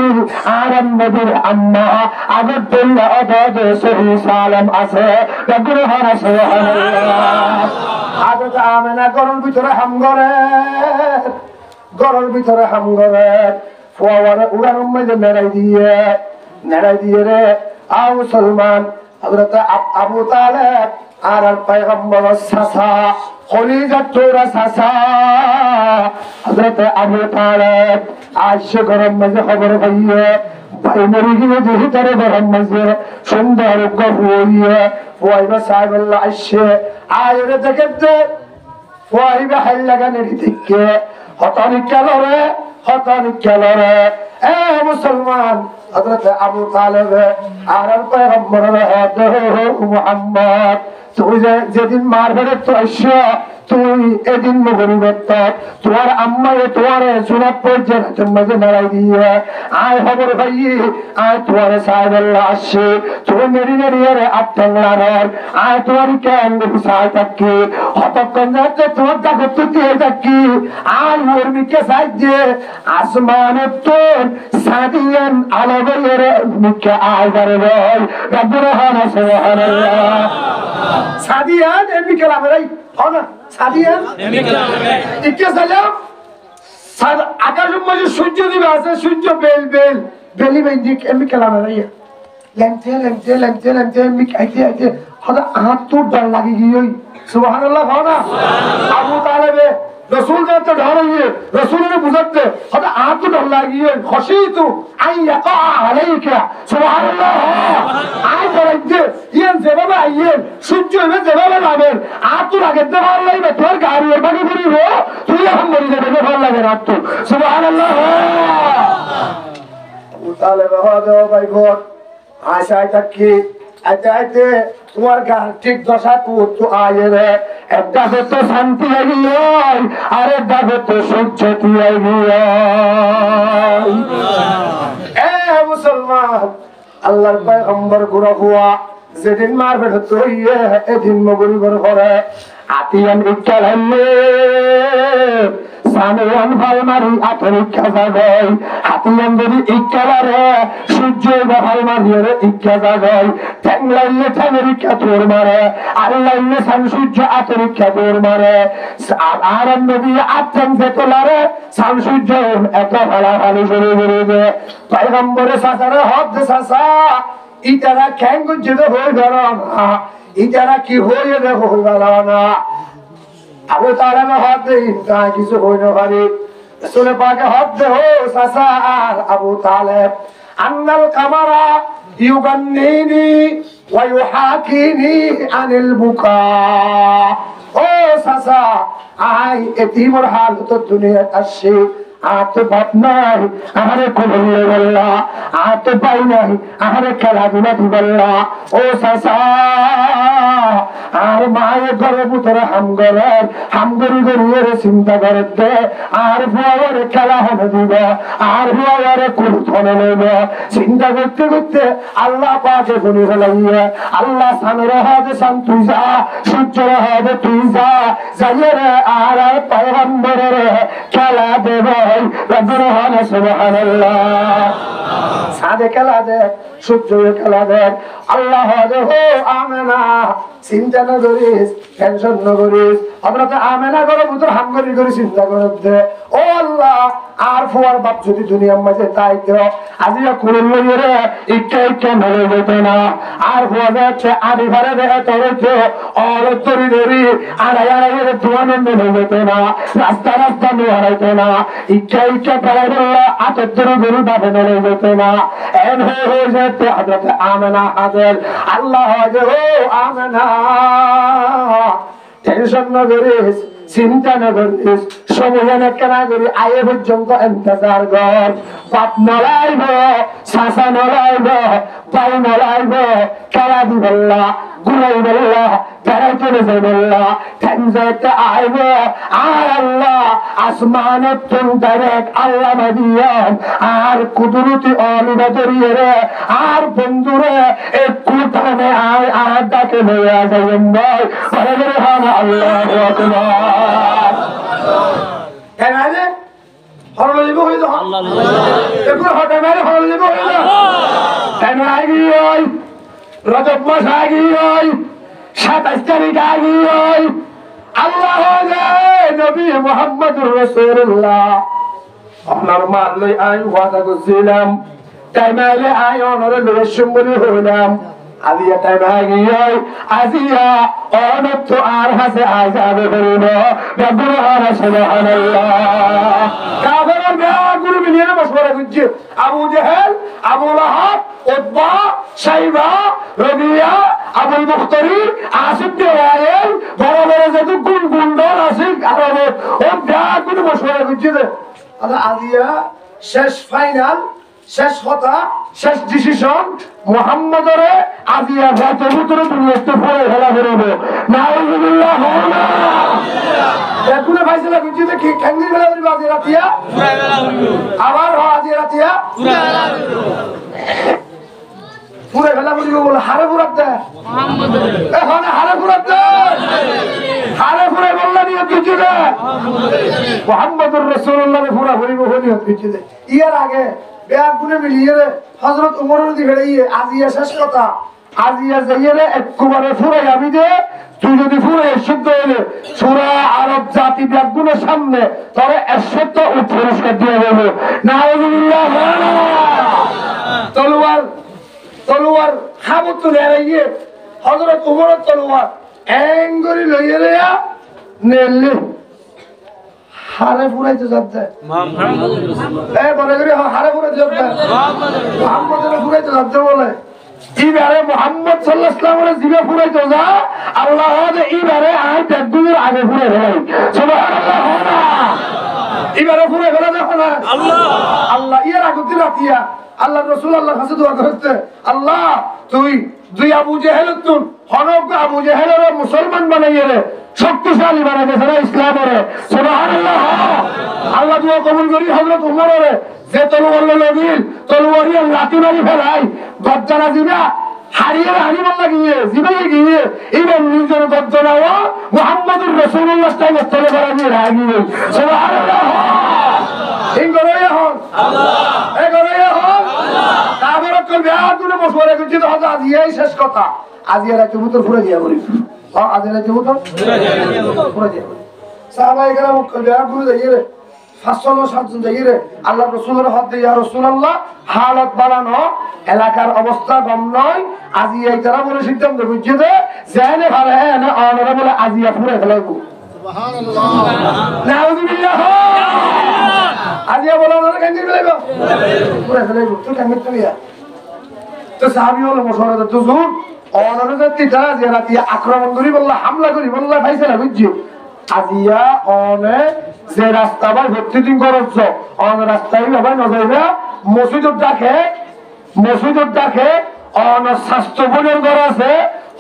আর নবীর আম্মা আগে দিল্লা অবাদ সহি সালাম আছে রব্বুল সুবহানাল্লাহ আগে আমেনা গরুর ভিতরে হাম করে গরুর ভিতরে হাম করে ফোয়ারে উড়ানোর মধ্যে নেড়াই দিয়ে রে আও মুসলমান হযরত আবু তালেব আর পয়গম্বর সাসা খলিজা তোরা সাসা হযরত আবু তালেব আয়েশা গরম মধ্যে খবর পাইয়ে ভাই মরে গিয়ে যে ভিতরে গরম মধ্যে সুন্দর গহুইয়ে ফোয়াইবা সাহেবুল্লাহ আয়েশা আয়রে দেখতে ফোয়াইবা হাল লাগানে দিকে হতানি কেলরে এ মুসলমান হযরত আবু তালেব আর পয়গম্বরের হাতে মুহাম্মদ তুই যেদিন মারবে তো আইসা তুই এদিন মগরিবত তোমার আম্মায়ে তোমারে সুনাত পর্যন্ত মাঝে নাড়াই দিয়ে আয় খবর ভাই আয় তোমার সাহেবুল্লাহ আসছে তুমি মেরি মেরিয়ারে আটটার আয় তোমার কেন সাহেব থাকি হতক্ষণ যাচ্ছে তোমার দেখো তুই থাকি আয় ওর মিকে সাহায্যে আসমানে তোর সাদিয়ান আলাবের মিকে আয় করে বল রব্বুল সুবহানাল্লাহ সাদিয়ান এমনি কালামেরাই হনা সাদিয়ান এমনি কালামেরাই ইকে সালাম সাদ আকাশের মাঝে সূর্য দিবে আছে সূর্য বেলি বেঞ্জি এমনি কালামেরাই লেমতে এমনি আইতে হদা হাত তো ডর লাগি গিয়ে সুবহানাল্লাহ হনা আবু তালেবে রসুল যাতে ধরিয়ে রসুলের বুঝাতে হদা হাত তো ডর লাগিয়ে খসিতু আইয়া কা আলাইকা সুবহানাল্লাহ আয় করাইতে ইয়েন যেভাবে আইয়েন সূর্য এভাবে যেভাবে নামেন আর তো লাগেতে ভালো লাগবে তোর গাড়ির বাড়ি ঘুরিব তুই এখন মরি যাবে ভালো লাগে রাত তো সুবহানাল্লাহ আবু তালেব হদা ভাই ভোট আশায় থাকি আইতে তোমার গান ঠিক দশা তো আয়ে রে একটা তো শান্তি লাগিল আর একটা তো সহ্য এ মুসলমান আল্লাহর পয়গম্বর গুরা হুয়া যেদিন মারবে তো এদিন মগরিবের ঘরে আতিয়ান ইকালালে সামেয়ান ভাই মারি আতরিকা জাগাই হাতিয়ান যদি ইকালারে সূর্য ভাই মারিয়ে ইকা জাগাই ঠ্যাংলাইলে ঠ্যাংরিকা তোর মারে আল্লাইলে সান সূর্য আতরিকা তোর মারে আর নবী আত্যান যেতলারে সান সূর্য এত ভালো ভালো শুরু করে পয়গম্বরে সাসারে হদ সাসা ইতারা খ্যাং গুজে হয়ে গেল না ইতারা কি হয়ে গেল না আবু তালেব হাত দে কিছু হই না পারে রাসূল পাকে হাত দে ও সাসা আর আবু তালেব আন্নাল কামারা ইউগান্নিনি ওয়া ইউহাকিনি আনিল বুকা ও সাসা আই এতিমর হালত দুনিয়া আসছে আত বাপ নাই আমারে কবলে বললা আত পাই নাই আমারে খেলাধুলা দিবল্লা ও সাসা আর মায়ের ঘরে ভিতরে হামগরি গরিয়ের চিন্তা করতে আর ভুয়ারে খেলা হবে দিব আর ভুয়ারে কুলথনে নেব চিন্তা করতে করতে আল্লাহ পাকে গুনি ফেলাইয়া আল্লাহ সানের হবে সান তুই যা সূর্যের হবে তুই যা যাইয়ে আর পয়গম্বরের খেলা দেব রব্বুল সুবহানাল্লাহ চাঁদে খেলা দেখ, সূর্য খেলা দেখ। আল্লাহ হো আমেনা, চিন্তা না করিস, টেনশন না করিস। আমরা তো আমেনা করে ভিতর হাঙ্গরি করে চিন্তা করে দে। ও আল্লাহ, আর ফুয়ার বাপ যদি দুনিয়ার মাঝে তাই তো আজিয়া কুড়ি লইরে ইচ্ছা ইচ্ছা মেরে যেত না। আর ফুয়া যাচ্ছে আদি ভাড়া দেখে তোর অরত্তরি ধরি আড়াই আড়াই ধোয়ানো মেরে যেত না, রাস্তা রাস্তা নিয়ে হারাইতো না। ইচ্ছা ইচ্ছা ফেলাই বললো আটত্তর গরু বাপে মেরে যেত না। এন হয়ে যেতে হাজরতে আমেনা হাজের। আল্লাহ যে ও আমেনা, টেনশন না করিস, চিন্তা না করিস, সময় কেনা করি আয়ে পর্যন্ত ইন্তজার কর। বাপ নলাইব, চাচা নলাইব, ভাই নলাইব, খেলা দি বললা, ঘুরাই বললা, বেড়াইতে রেজে বললা, ঠেঞ্জাইতে আইব। আর আল্লাহ আসমানের তুন ডাইরেক্ট আল্লাহ মাদিয়াম আর কুদরতি অলিবা দরিয়ে রে। আর বন্ধুরে একটু টানে আয় আর ডাকে নিয়ে যাবেন ভাই, বলে বলে হানা আল্লাহ আকবার। কেন আইলে হরলে যাব হই তো একটু হটে মেরে হরলে যাব হই না। কেন আইগি ওই রজব মাস আইগি ওই 27 তারিখ আইগি ওই। আল্লাহ নবী মুহাম্মদুর রাসূলুল্লাহ আপনার মারলে আই ওয়াদা করছিলাম, টাইমাইলে আই অনরে লরেশম বলি হইলাম। আজিয়া টাইম আগিয়াই আজিয়া অনত্য আর হাসে আজাবে বলিব বেগুনা সুবহানাল্লাহ। কাফের বেগুনা মিলিয়ে মশওয়ারা করছে আবু জেহেল, আবু লাহাব, উতবা, শাইবা, রবিয়া, আবুল মুখতারি, আসিফ বিন ওয়াইল, বড় বড় যত গুন্ডন আছে আরবে ও বেগুনা মশওয়ারা করছে। আচ্ছা আজিয়া শেষ ফাইনাল, শেষ কথা, শেষ ডিসিশন মুহাম্মদরে আজিয়া ভাতের ভিতরে দুনিয়াতে পড়ে ফেলা বেরোব। নাউজুবিল্লাহ হওনা এগুলো ফাইসলা বুঝি দেখি ক্যাঙ্গি বেলা বলি আজি রাতিয়া আবার হ আজি রাতিয়া পুরে ফেলা বলি বলে হারে পুরাত দে এখন হারে পুরাত দে হারে পুরে বললা নিয়ে কিছু দে মুহাম্মদুর রাসূলুল্লাহরে পুরা বলিব হলি কিছু দে। ইয়ার আগে বেগুনে মিলিয়ে হযরত ওমরের দিকে আজিয়া শেষ কথা আজিয়া যাইয়ে একবারে ফুরে যাবি যে তুই যদি ফুরে শুদ্ধ হইলে সূরা আরব জাতি বেগুনের সামনে তবে 100 পুরস্কার দিয়ে দেব। নাউজুবিল্লাহ তলোয়ার তলোয়ার খাবো তুলে আইয়ে হযরত ওমরের তলোয়ার এঙ্গরি লইয়ে রেয়া নেলে হারে ফুরাইতে যাচ্ছে এ বলে করে হারে ফুরাইতে যাচ্ছে মুহাম্মদের ফুরাইতে যাচ্ছে বলে ইবারে মুহাম্মদ সাল্লাল্লাহু আলাইহি ওয়াসাল্লামের জিবে ফুরাইতে যা আল্লাহ দে ইবারে আই বেদুর আগে ফুরাই ভাই সুবহানাল্লাহ। ইবারে ফুরাই ফেলা দেখো না আল্লাহ আল্লাহ ইয়ার আগে রাতিয়া আল্লাহ রাসূল আল্লাহর কাছে দোয়া করতে আল্লাহ তুই দুই আবু জেহেল তুন হনক আবু জেহেলের মুসলমান বানাইয়ে রে শক্তিশালী বানাইছে না ইসলামের সুবহানাল্লাহ। আল্লাহ দোয়া কবুল করি হযরত ওমরের যে তলোয়ার লগিল তলোয়ারি লাঠি মারি ফেলাই গজ্জানা দিবা হারিয়ে হারি বল লাগিয়ে জিবাই গিয়ে ইবন নিজের গজ্জানাও মুহাম্মদুর রাসূলুল্লাহ সাল্লাল্লাহু আলাইহি ওয়াসাল্লাম রাগিয়ে সুবহানাল্লাহ। ইনগরে হন আল্লাহ এগরে হন আল্লাহ কাবরত কল বেআদুনে মশওয়ারা করছি তো আজিয়াই শেষ কথা আজিয়া রাতে মুতর ফুরে দিয়া করি আজিয়া রাতে মুতর ফুরে দিয়া সাহাবায়ে কেরাম কল বেআদুনে যাইরে 507 যাইরে আল্লাহ রাসূলের হাত দিয়ে ইয়া রাসূলুল্লাহ হালত বাড়ানো এলাকার অবস্থা কম নয় আজিয়া তারা বলে সিদ্ধান্ত বুঝছে যে জানে ভালো না অনরে বলে আজিয়া ফুরে ফেলাইবো সুবহানাল্লাহ নাউযুবিল্লাহ। আজিয়া বলে ওনারে কেন ফেলাইবো ফুরে ফেলাইবো তুই কেন ফেলাইয়া তো সাহাবী হলো মশওয়ারা তো জুর অনরে যেতে তারা যে রাতে আক্রমণ করি বললা হামলা করি বললা ভাইছালা বুঝছো আজিয়া অনে যে রাস্তা ভাই ভর্তি দিন করছ অন রাস্তায় ভাই নজাইবা মসজিদের ডাকে অন স্বাস্থ্য বোনের ঘর আছে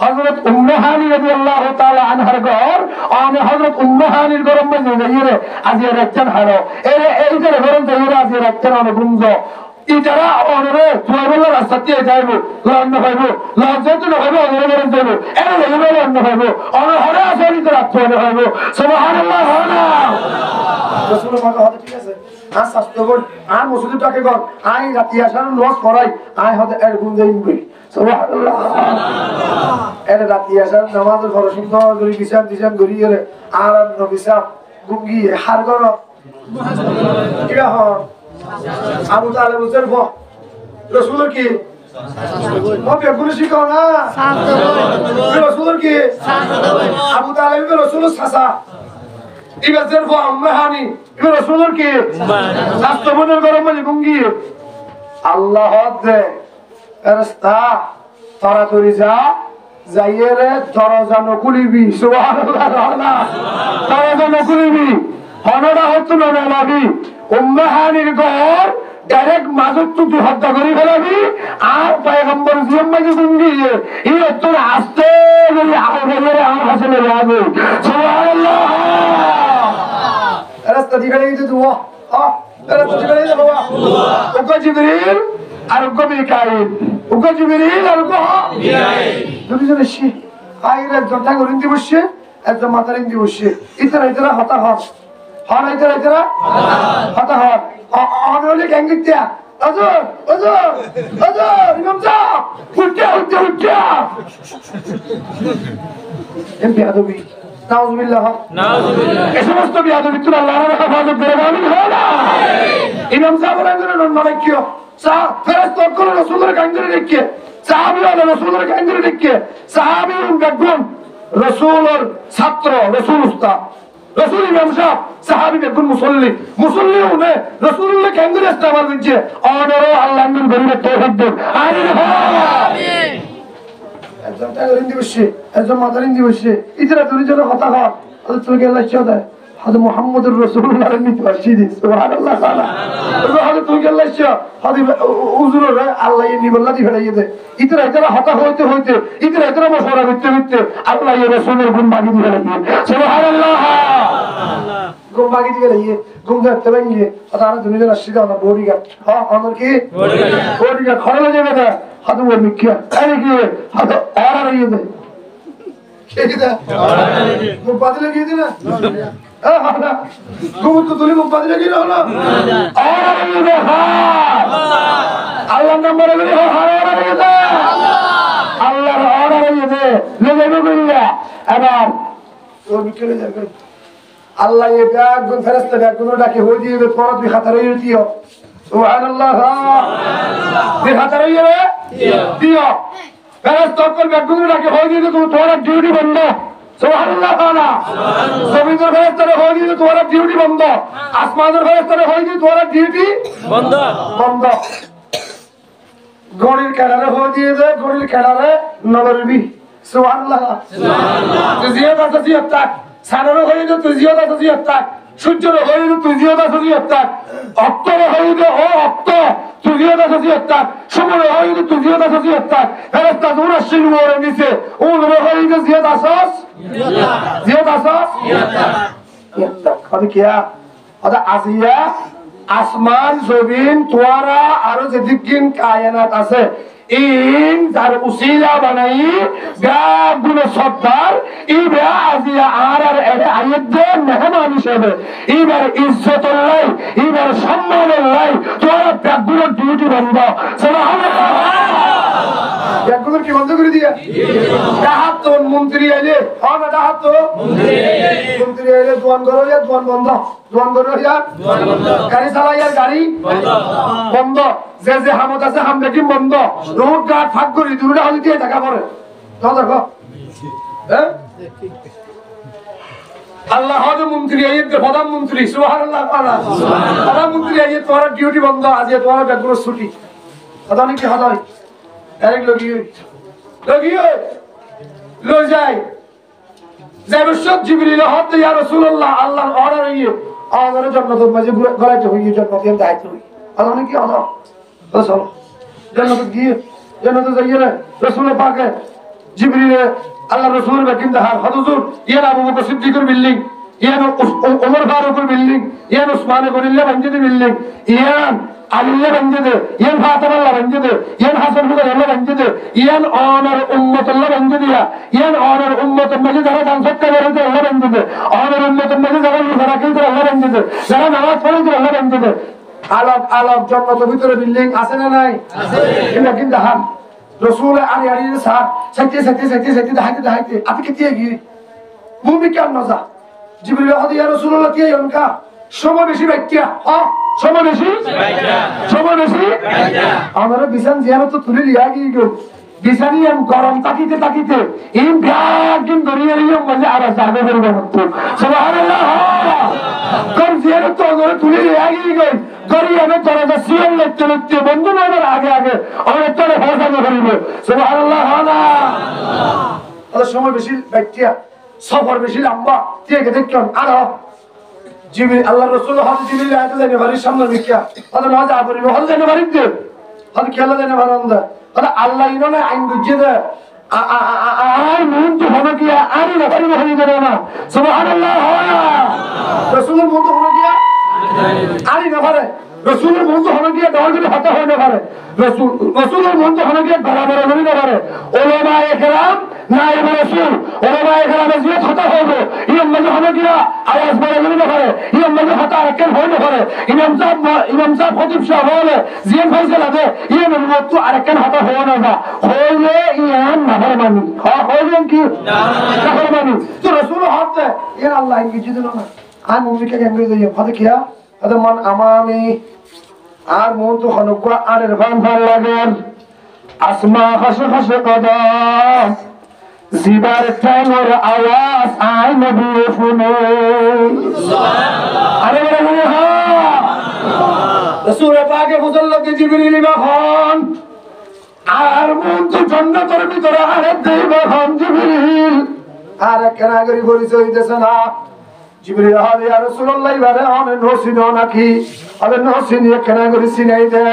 হযরত উম্মে হানি রাদিয়াল্লাহু তাআলা আনহার ঘর অন হযরত উম্মে হানির ঘর মধ্যে যাইরে আজিয়া রাখছেন হারো এই যে ঘরন যাইরে আজিয়া রাখছেন অন গুঞ্জ ইটারা অনরে তুইবলা রাস্তা দিয়ে যাইবো লন্ড হইবো লজ্জাত না হইবো অনরে যাইবো এর হইবো লন্ড হইবো অন হরে আসরি তো রাত হইবো সুবহানাল্লাহ। রাসূল পাক ঠিক আছে। আর স্বাস্থ্য কর আর মসজিদটাকে কর আই রাতি আসার লস করাই আই হতে এর গুণ দেই সুবহানাল্লাহ এর রাতি আসার নামাজের পড়া সুন্দর করে বিছান দিছান গড়িয়ে আর নবী সাহেব গুঙ্গি হার কর কিরা হ আবু তালেব জেরফ রাসূলের কি মবে গুণ শিখাও না রাসূলের কি আবু তালেব রাসূলের সাসা ইবা জেরফ আম্মাহানি ইবা রাসূলের কি স্বাস্থ্য মনের গরম মানে গুঙ্গি আল্লাহ দে ফেরেশতা তাড়াতাড়ি যা যাইয়ে রে দরজা নকুলিবি সুবহানাল্লাহ দরজা নকুলিবি হনরা হতো না লাগি উম্মাহানির ঘর ডাইরেক্ট মাজত তুই হত্যা করে ফেলাবি আর পয়গম্বর জিয়াম মাঝে গুঙ্গি এই তোর আস্তে করে আগে আমার হাসিনে লাগে সুবহানাল্লাহ রাস্তা দিকে নিয়ে দুয়া রাস্তা দিকে নিয়ে বাবা ওকে জিবরিল আর ওকে মিকাইল ওকে জিবরিল আর ওকে মিকাইল দুইজন এসে আইরা জটা করিন দিবসে একদম মাতারিন দিবসে ইতরা হতা হয় হন ইতরা হতা হয় অনলে গ্যাঙ্গিতিয়া আজর আজর আজর ইমাম সাহেব উঠা এম বিয়াদবি নাউজুবিল্লাহ এই সমস্ত বিয়াদবি তুই আল্লাহর হেফাজত করে আমিন হলা ইমাম সাহেব বলেন মালিকিও সা ফেরেশতা কোন রাসূলের কাঙ্গরে দেখে সাহাবী হলো রাসূলের কাঙ্গরে দেখে সাহাবী বেগুন রাসূলের ছাত্র রাসূল উস্তাদ রাসূল ইমাম সাহেব সাহাবী বেগুন মুসল্লি মুসল্লি হলে রাসূলুল্লাহ কাঙ্গরে ইস্তেমাল করছে অর্ডারও আল্লাহর গরিবে তৌহিদ দেন আমিন আমিন একজন টাইরিন দিবসে একজন মাদারিন দিবসে ইতরা দুইজন কথা হয় আল্লাহ তোকে আল্লাহ চাঁদা হযরত মুহাম্মদুর রাসূলুল্লাহ নিতে আসিদি সুবহানাল্লাহ তাআলা হযরত তোকে আল্লাহ চা হযরত উযুর আল্লাহ নিবল্লা দি ফেরাইয়ে দে ইতরা হতা হইতে হইতে ইতরা মশওয়ারা করতে করতে আল্লাহ এর রাসূলের গুণ মাগি দি ফেরাইয়ে সুবহানাল্লাহ গুণ মাগি দি ফেরাইয়ে গুণ করতে ভাঙিয়ে আর দুইজন আসিদা না বডিগার্ড হ্যাঁ আমার কি বডিগার্ড খরলে যাবে না হাদু মিকিয়া আরে কি হাদু আর ইয়ে দে কেদা মুবাদে লাগিয়ে দে না হ্যাঁ গুম তো তুলি মুবাদে লাগিয়ে না হলো আর ইয়ে দে আল্লাহর নামে বলে আর ইয়ে দে আল্লাহর আর ইয়ে দে লেগে গইলা এবার ও মিকিলে যাবে আল্লাহ এ ব্যাগুন ফেরেশতা ব্যাগুন ডাকে হই দিয়ে পড়া তুই খাতারে দিও সুবহানাল্লাহ তুই খাতারে দিও ফেরেশতা কল ব্যাগুন ডাকে হই দিয়ে তোমার ডিউটি বন্ধ সুবহানাল্লাহ তাআলা জমিনের ফেরেশতারে হই দিয়ে তোমার ডিউটি বন্ধ আসমানের ফেরেশতারে হই দিয়ে তোমার ডিউটি বন্ধ বন্ধ গড়ির কাড়ারে হই দিয়ে দে গড়ির কাড়ারে নলরবি সুবহানাল্লাহ সুবহানাল্লাহ জিয়াদা জিয়াত সানরে হয়ে যে তুই জিয়াদা জিয়াত থাক সূর্যরে হয়ে যে তুই জিয়াদা জিয়াত থাক অক্তরে হয়ে যে ও অক্ত তুই জিয়াদা জিয়াত থাক সমরে হয়ে যে তুই জিয়াদা জিয়াত থাক ফেরেশতা দুরা শিলমরে নিচে ওরে হয়ে যে জিয়াদা সাস জিয়াদা সাস জিয়াদা কবি কিয়া আদা আসিয়া আসমান জমিন তোরা আর যেদিকিন কায়নাত আছে ইন যার উসিলা বানাই গাগুলো সত্তার ইবা আজিয়া আর এর আইয়দে মেহমান হিসেবে ইবার ইজ্জতুল্লাহ ইবার সম্মানুল্লাহ তোরা গাগুলো ডিউটি বন্ধ সুবহানাল্লাহ গাগুলো কি বন্ধ করে দিয়া ডাহাত মন্ত্রী আইলে হন ডাহাত মন্ত্রী আইলে দোয়ান করো ইয়া দোয়ান বন্ধ দোয়ান করো ইয়া দোয়ান বন্ধ গাড়ি চালাইয়া গাড়ি বন্ধ যে হামত আছে হামদাকি বন্ধ রোড গার্ড ফাঁক করি দুটা হলি দিয়ে টাকা পড়ে তো দেখো হ্যাঁ আল্লাহ হযরত মন্ত্রী আইয়ত প্রধানমন্ত্রী সুবহানাল্লাহ তাআলা প্রধানমন্ত্রী আইয়ত তোমার ডিউটি বন্ধ আজ তোমার ব্যাগুলো ছুটি আদানি কি হাদাই ডাইরেক্ট লগিয়ে লই যায় যাবশত জিবরিল হযরত ইয়া রাসূলুল্লাহ আল্লাহর অর্ডার ইয়ে আমাদের জান্নাতের মাঝে গলাইতে হইয়ে জান্নাতে দায়িত্ব হই আদানি কি হাদা বলো জান্নাতে গিয়ে জান্নাতে যাইয়ে রাসূল পাকে জিবরিল আল্লাহ রাসূলের বাকিন দা হুজুর ইয়া আবু বকর সিদ্দিকের বিল্ডিং ইয়ান ওমর ফারুকের বিল্ডিং, ইয়ান উসমানে গনিল্লা বঞ্জিতে বিল্ডিং, ইয়ান আলিল্লা বঞ্জিতে, ইয়ান ফাতেমাল্লাহ বঞ্জিতে, ইয়ান হাসান হুসাইন বঞ্জিতে, ইয়ান অনার উম্মতুল্লাহ বঞ্জিদিয়া, ইয়ান অনার উম্মতের মাঝে যারা দান সৎকার করেছে আল্লাহ বঞ্জিতে, অনার উম্মতের মাঝে যারা রোজা রাখেছে আল্লাহ বঞ্জিতে, যারা নামাজ পড়েছে আল্লাহ বঞ্জিতে। আলোক আলোক জান্নাতের ভিতরে বিল্ডিং আছে না নাই? আছে। এটা কিন্তু হাম রাসূল আলী আলী সাহ সাইতে সাইতে সাইতে সাইতে দাহাইতে আপনি কি দিয়ে গিয়ে মুমি কেন নজা জিবরিল হাদিয়া রাসূলুল্লাহ কি এনকা সময় বেশি ব্যাখ্যা সময় বেশি আমরা বিছান জিয়ারত তুলে লিয়া গিয়ে গো বিছানি এম গরম তাকিতে তাকিতে ইন গাগিন দরিয়া লিয়া মজা আর যাবে করবে তো সুবহানাল্লাহ কর জিয়ারত তো আমরা তুলে লিয়া গিয়ে গো দরিয়া মে দরজা সিএল লেতে লেতে বন্ধু নগর আগে আগে আমরা তোরে ফসানো করিব সুবহানাল্লাহ আল্লাহ সময় বেশি ব্যাখ্যা সফর বেশি লম্বা ঠিক দেখুন আর জিবরিল আল্লাহ রাসূল হযরত জিবরিল আয়াতুল নবীর সামনে মিকিয়া হযরত নাজ আবরি হযরত নবীর দে হযরত খেলা দেন বারান্দা হযরত আল্লাহ ইননে আইন বুঝে দে আর মন তো হবে কি আরে নবী হয়ে যাবে না সুবহানাল্লাহ রাসূলের মন তো হবে কি আরে না পারে রাসূলের মন তো হবে কি দরজে হাতে হয় না পারে রাসূলের মন তো হবে কি বরাবর হয়ে না পারে উলামায়ে কেরাম নায়েব রাসূল উলামায়ে কেরামের জিয়াত হতে হবে ইমাম মাঝে হবে কি আওয়াজ বড় হয়ে না পারে ইমাম মাঝে হাতে আরেকজন হয় না পারে ইমাম সাহেব খতিব সাহেব বলে জিয়াত ফয়সালা দে ইমাম মত আরেকজন হাতে হয় না হইলে ইয়াম নাফর মানি হইলেন কি নাফর মানি তো রাসূল হাতে ইয়া আল্লাহ কি জিদলো না আর মুমিকে কেন দিয়ে ফাদে কিয়া আদা মান আমামি আর মন তো হনকা আর এরফান ভাল লাগেন আসমা খাসে খাসে কদম জিবার টাইমর আওয়াজ আই নবী শুনে আরে বলে হ্যাঁ রাসূল পাকে মুসাল্লাতে জিবরিল ইমাম আর মন তো জান্নাতের ভিতরে আরে দেব হন জিবরিল আর কেনা করি পরিচয় দিতেছ না জিবরিল আলে ইয়া রাসূলুল্লাহ বারে আমি নসিনো নাকি আরে নসিনি কেনা করি সিনাই দে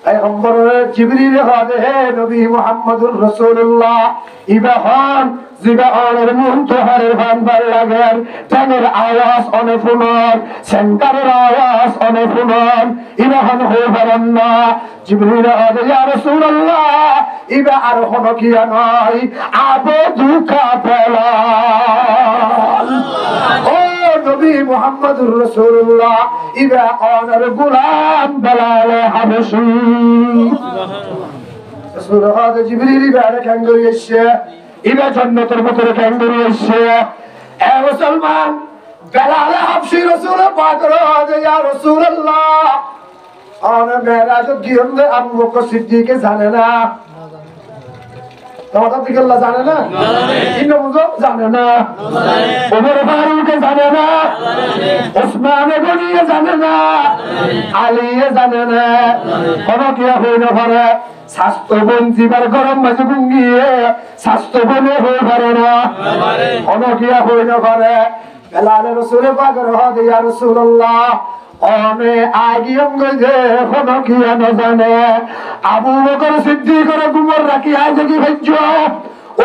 পয়গম্বর জিবরিল হাদে নবী মুহাম্মদুর রাসূলুল্লাহ ইবাহান জিবানের মুনতাহারের ভান ভাল লাগেন টানের আওয়াজ অনে ফুনন সেন্টারের আওয়াজ অনে ফুনন ইবাহান হয়ে পারেন না জিবরিল হাদে ইয়া রাসূলুল্লাহ ইবা আর হনো কি নাই আবু দুকা পেলা নবী মুহাম্মদুর রাসূলুল্লাহ ইবা অনার গোলাম বেলাল হাবশী রাসূল হযরত জিবরিল ইবারে কাঙ্গরি এসে ইবা জান্নাতের ভিতরে কাঙ্গরি এসে এ মুসলমান বেলাল হাবশী রাসূল পাক রহমতে ইয়া রাসূলুল্লাহ অনা মেরাজ গিয়ে আবু বকর সিদ্দিকে জানে না তোমাদের দিকে আল্লাহ জানে না ইন্ন বুঝো জানে না ওমর ফারুকে জানে না ওসমান গনিয়ে জানে না আলীয়ে জানে না কোন কি হই না পারে স্বাস্থ্যবন জীবার গরম মাঝে গুঙ্গিয়ে স্বাস্থ্যবনে হয়ে পারে না কোন কি হই না পারে বেলাল রাসূল পাক রহমতে ইয়া রাসূলুল্লাহ অনে আগিয়ম গজে কোন কি না জানে আবু বকর সিদ্দিকের গুমর রাখি আয় জাগি ভজ্জ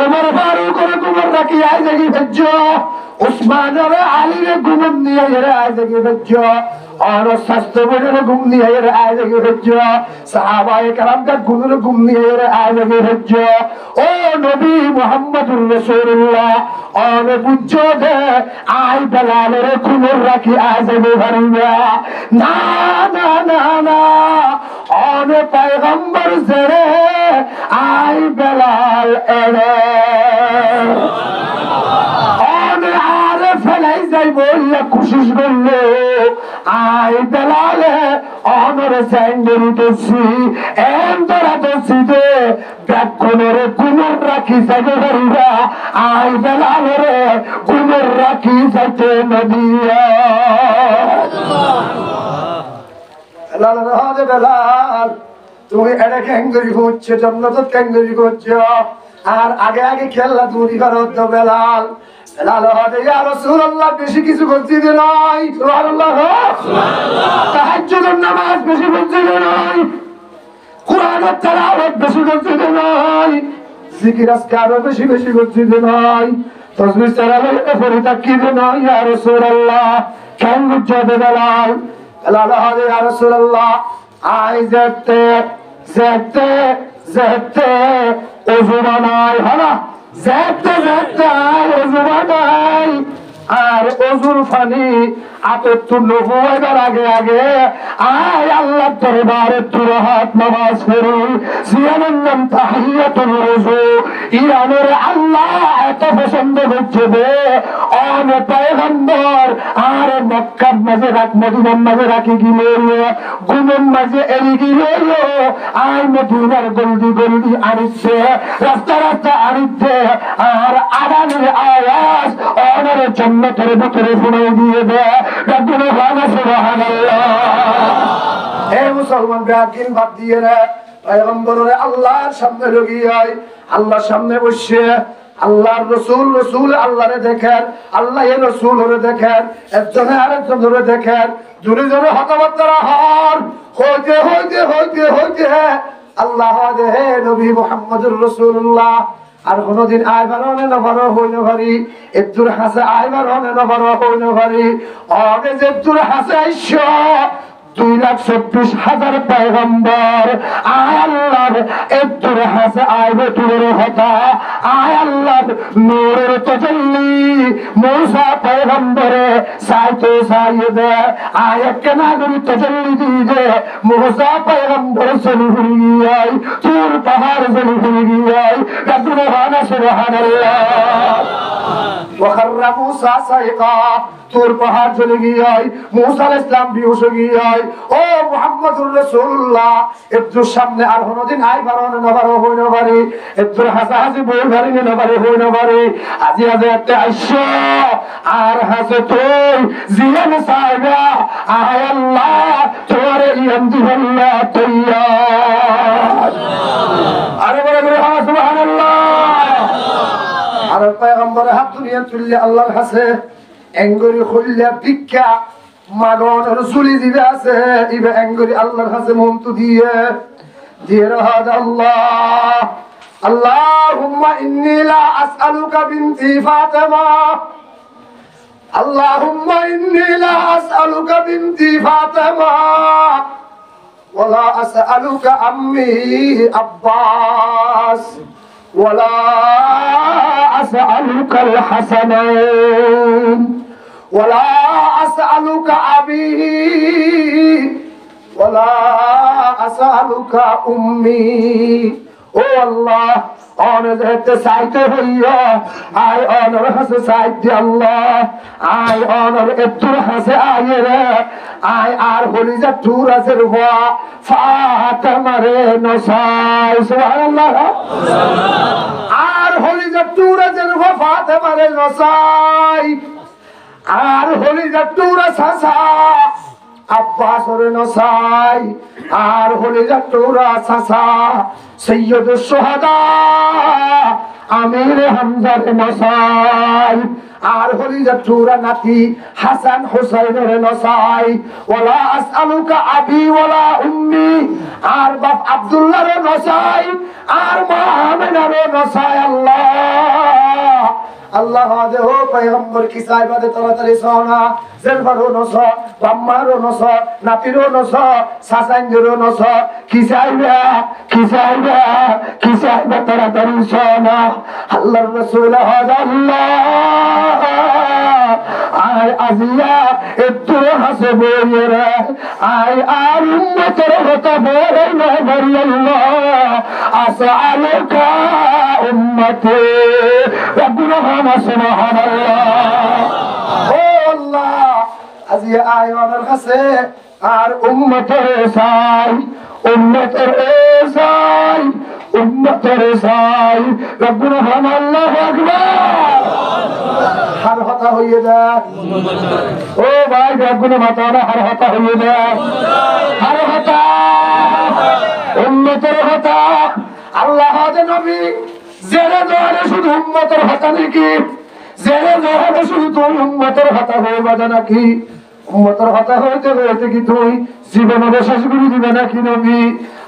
ওমর ফারুকের গুমর রাখি আয় জাগি ভজ্জ উসমানের আলীর গুমর নিয়ে এর আয় জাগি ভজ্জ আর শাস্ত্রবের গুম নিয়ে এর আয় জাগি ভজ্জ সাহাবায়ে কেরামদের গুমর গুম নিয়ে এর আয় জাগি ভজ্জ ও নবী মুহাম্মদুর রাসূলুল্লাহ অনে বুঝ দে আই বেলালের গুমর রাখি আয় জাগি ভরিয়া না না না না অনে পয়গম্বর জেরে আই বেলাল এরে অনে আরে ফেলাই যাই বললে কোশিশ করলে আই বেলালে অনর স্যান্ডেলিতেছি এম তোরা তো সিদে ব্যাকুণরে কুমর রাখি যাবে ভরিবা আই বেলালে কুমর রাখি যাইতে নদিয়া বেলাল রহমতে বেলাল তুমি এটা ক্যাঙ্গরি করছো জান্নাত ক্যাঙ্গরি করছো আর আগে আগে খেলা তুমি করত বেলাল বেলাল হদে ইয়া রাসূলুল্লাহ বেশি কিছু করছি যে নাই সুবহানাল্লাহ সুবহানাল্লাহ তাহাজ্জুদের নামাজ বেশি করছি যে নাই কুরআনের তেলাওয়াত বেশি করছি যে নাই জিকির আজকার বেশি বেশি করছি যে নাই তসবিহ চালালে পরে তাকি দেন ইয়া রাসূলুল্লাহ কেন বুঝাবে বেলাল বেলাল আরে ইয়া রাসূলুল্লাহ আই যেতে যেতে যেতে ওযু বানাই হলা যেতে যেতে ওযু বানাই আর ওযুর পানি আততুন হওয়ার আগে আগে আয় আল্লাহ দরবারে তোর হাত নামাজ পড়ি জিয়ানের নাম তাহিয়াতুল ওযু ইরানের আল্লাহ এত পছন্দ করছে দে অন পয়গম্বর আর মক্কার মাঝে রাখ মদিনার মাঝে রাখি গিলে গুমের মাঝে এলি গিলে আয় মদিনার গলদি গলদি আনিছে রাস্তা রাস্তা আনিছে আর আদানের আওয়াজ অনের জান্নাতের ভিতরে শুনাই দিয়ে দেয় রাব্বুল আলামিন সুবহানাল্লাহ এ মুসলমান ব্যাকিন বাদ দিয়ে রে পয়গম্বরে আল্লাহর সামনে লগিয়াই আল্লাহর সামনে বসে আল্লাহর রাসূল রাসূল আল্লাহরে দেখেন আল্লাহ এর রাসূলরে দেখেন একজনে আরেকজনরে দেখেন দুইজনে হতবাত্তারা হন হইতে হইতে হইতে হইতে আল্লাহ হে নবী মুহাম্মদুর রাসূলুল্লাহ আর কোনদিন আইবারনে নবর হইনো ভারি একদুর হাসে আইবারনে নবর হইনো ভারি অনে যে একদুর হাসে আইছো 2,24,000 পয়গম্বর আয় আল্লাহর একদুর হাসে আইবে তুরের হতা আয় আল্লাহর নূরের তাজাল্লি মুসা পয়গম্বরে সাইতে সাইদে আয় কেনাগরি তাজাল্লি দিজে মুসা পয়গম্বর সলিহুল গিয়াই তুর পাহাড় সলিহুল গিয়াই রাব্বুল আলামিন সুবহানাল্লাহ ওয়াখাররা মুসা সাইকা তুর পাহাড় চলে গিয়াই মুসা আলাইহিস সালাম বেহুশ গিয়াই ও মুহাম্মদুর রাসূলুল্লাহ একটুর সামনে আর কোনদিন আইবারনে নবার হইনো পারি একটুর হাসা হাসি বই ভারি নবার হইনো পারি আজি আজি একটা আইসো আর হাসে তুই জিয়ান সাইবা আয় আল্লাহ তোরে ইয়াম দিল্লাহ তৈয়ার আরে বলে সুবহানাল্লাহ আর পয়গম্বর হাত দুনিয়া তুললে আল্লাহর কাছে এঙ্গরি খুললে ভিক্ষা মাগন রসুলি দিবে আছে ইবে এঙ্গরি আল্লাহর কাছে মন্তু দিয়ে দিয়ে রাহাদ আল্লাহ আল্লাহুম্মা ইন্নী লা আসআলুকা বিনতি ফাতিমা আল্লাহুম্মা ইন্নী লা আসআলুকা বিনতি ফাতিমা ওয়ালা আসআলুকা আম্মি আব্বাস ওয়ালা আসআলুকা আল হাসানাইন ولا أسألك أبي ولا أسألك أمي Oh Allah أنا ذهبت سعيد هيا أي أنا رخص سعيد الله أي أنا ابتر حس آيرة أي أرخلي زتورة سرفا فاتمر نصاي سبحان الله أرخلي زتورة سرفا فاتمر نصاي আর হলি জাতুরা সাসা আব্বাসর নসাই আর হলি জাতুরা সাসা সৈয়দুশ শুহাদা আমির হামজার নসাই আর হলি জাতুরা নাতি হাসান হুসাইনের নসাই ওয়ালা আসআলুকা আবি ওয়ালা উম্মি আর বাপ আব্দুল্লাহর নসাই আর মা আমিনার নসাই আল্লাহ আল্লাহ দে ও পয়গম্বর কি সাইবাদে তাড়াতাড়ি সোনা জেলবারো নস বাম্মারো নস নাতিরো নস সাসাঞ্জরো নস কি সাইবা তাড়াতাড়ি সোনা আল্লাহর রাসূল আল্লাহ আয় আজিয়া একটু হাসে বইরে আয় আর উম্মতের হতা বড় না বড় আল্লাহ আসআলুকা উম্মতি রাব্বুল আলামিন সুবহানাল্লাহ ও আল্লাহ আজিয়া আয় আমার কাছে আর উম্মতের সাই রাব্বুল আলামিন আল্লাহু আকবার हर होता हुई जा ओ भाई बेगुन माता हर होता हुई जा हर होता उम्मतर होता अल्लाह दे नबी जेरे जोरे शुद्ध उम्मतर होता नहीं की जेरे जोरे शुद्ध तो उम्मतर होता हो बजना की उम्मतर होता होते की तुई जीवन विशेष गुरु दिबे ना की नबी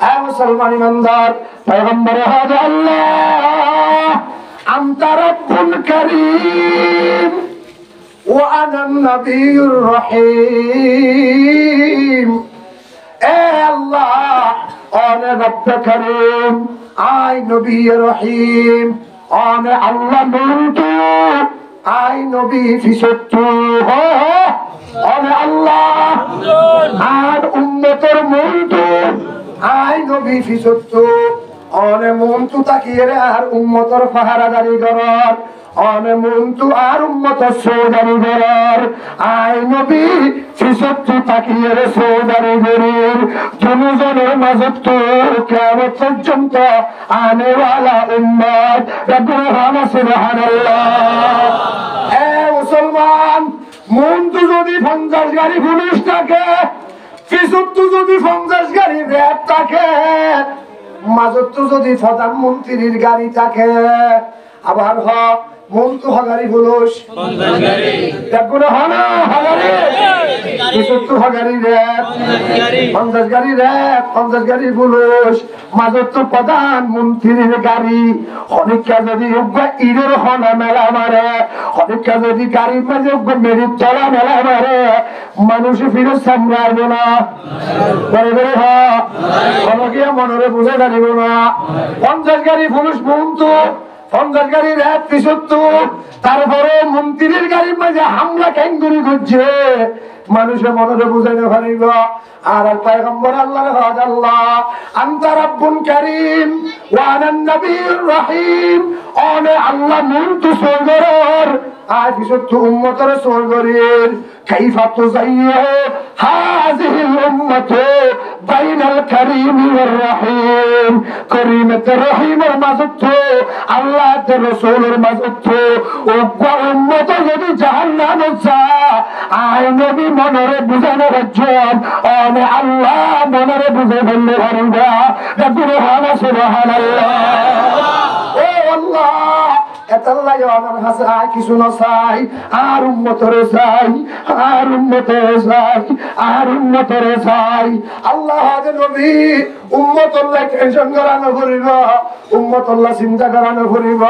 आ मुसलमान ईमानदार पैगंबर है अल्लाह আনতা রাব্বুল কারীম ওয়া আনা নাবিয়ুর রহিম। এ আল্লাহ আনা রব্বে কারীম আই নবী রহিম আনা আল্লাহ নুরতু আই নবী ফিসতু আনা আল্লাহ আর উম্মতের মুনতু আই নবী ফিসতু অনে মন্তু তাকিয়ে আর উম্মতের পাহারাদারি করার অনে মন্তু আর উম্মতের সৌদারি করার আই নবী ফিসতু তাকিয়ে সৌদারি করির দুজনের মাঝে তো কিয়ামত পর্যন্ত আনেওয়ালা উম্মত রব্বুনা সুবহানাল্লাহ। এ মুসলমান, মন্তু যদি 50 গাড়ি পুলিশ থাকে, ফিসতু যদি 50 গাড়ি র্যাব থাকে, মাজত যদি প্রধানমন্ত্রীর গাড়ি থাকে, আবার মন্তু হগারি পুলিশ 50 গাড়ি দেখুন হনা হগারি ফিসতু হগারি র্যাব 50 গাড়ি র্যাব 50 গাড়ি পুলিশ মাজত প্রধানমন্ত্রীর গাড়ি। অনেকটা যদি ঈদের হনা মেলা মারে, অনেকটা যদি গাড়ির মাঝে মেরিট চলা মেলা মারে, মানুষ ফিরে সামলাইব না, বড় বড় আমাকে মনে বুঝে দাঁড়িব না। 50 গাড়ি পুলিশ মন্তু 50 গাড়ি র্যাব ফিসতু, তারপরে মন্ত্রীর গাড়ির মাঝে হামলা ক্যাঙ্গুরি করছে, মানুষের মনে বুঝাইতে পারিব। আর পয়গম্বর আল্লাহর হজ আল্লাহ আনতা রাব্বুল কারীম ওয়া আনা নাবিয়ুর রহিম অনে আল্লাহ মন্তু সরগর আজ ফিসতু উম্মতের সরগরের কাইফা তুযাইয়ু হাযিহিল উম্মাতু বাইনাল কারীম ওয়ার রহিম। করিমের রহিমের মাঝত আল্লাহ রাসূলের মাঝত ও উম্মত যদি জাহান্নামে যায়, আই নবী মনরে বুঝানো রাজ্জাম অনে আল্লাহ মনরে বুঝে বললে পারিবা রব্বুনা সুবহানাল্লাহ। ও আল্লাহ এতাল্লাহ আমার কাছে আয় কিছু না চাই, আর উম্মতরে চাই, আর উম্মতরে চাই, আর উম্মতরে চাই। আল্লাহ নবী উম্মতুল্লাহ টেনশন করানো করিব, উম্মতুল্লাহ চিন্তা করানো করিব।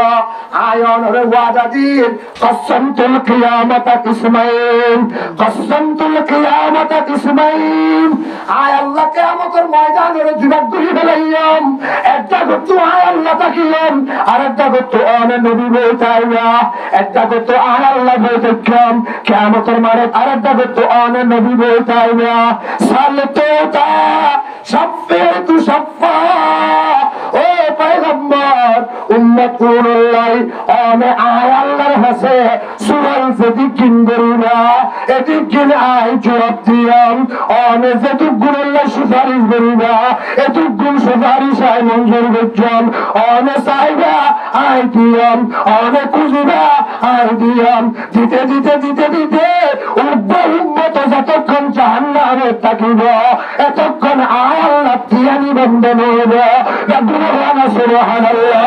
আয়নরে ওয়াদা দিন কসমতুল কিয়ামাতা ইসমাইল, কসমতুল কিয়ামাতা ইসমাইল। আয় আল্লাহ কিয়ামতের ময়দানে বিভাগ করে ফেলাইয়াম, একটা করতে আয় আল্লাহ তাকিয়াম, আর একটা করতে অনে নবী বইতাইয়া, একটা করতে আয় আল্লাহ বইতাম কিয়ামতের মারে, আর একটা করতে অনে নবী বইতাইয়া। সালতো তা শাফাআতু শাফা ও পয়গম্বর উম্মতুল্লাহ অনে আয় আল্লাহর কাছে সুরাল যেদিকিন করিনা এদিকিন আয় জবাব দিয়াম, অনে যেটুক গুণাল্লাহ সুপারিশ করিনা এটুক গুণ সুপারিশ আয় মঞ্জুর করছাম, অনে চাইবা আয় দিয়াম, অনে খুঁজিবা আয় দিয়াম। দিতে দিতে দিতে দিতে উম্মত যতক্ষণ জাহান্নামে থাকিব, এতক্ষণ আয় আল্লাহ তিয়ানি বন্ধন হইব। রব্বুনা সুবহানাল্লাহ।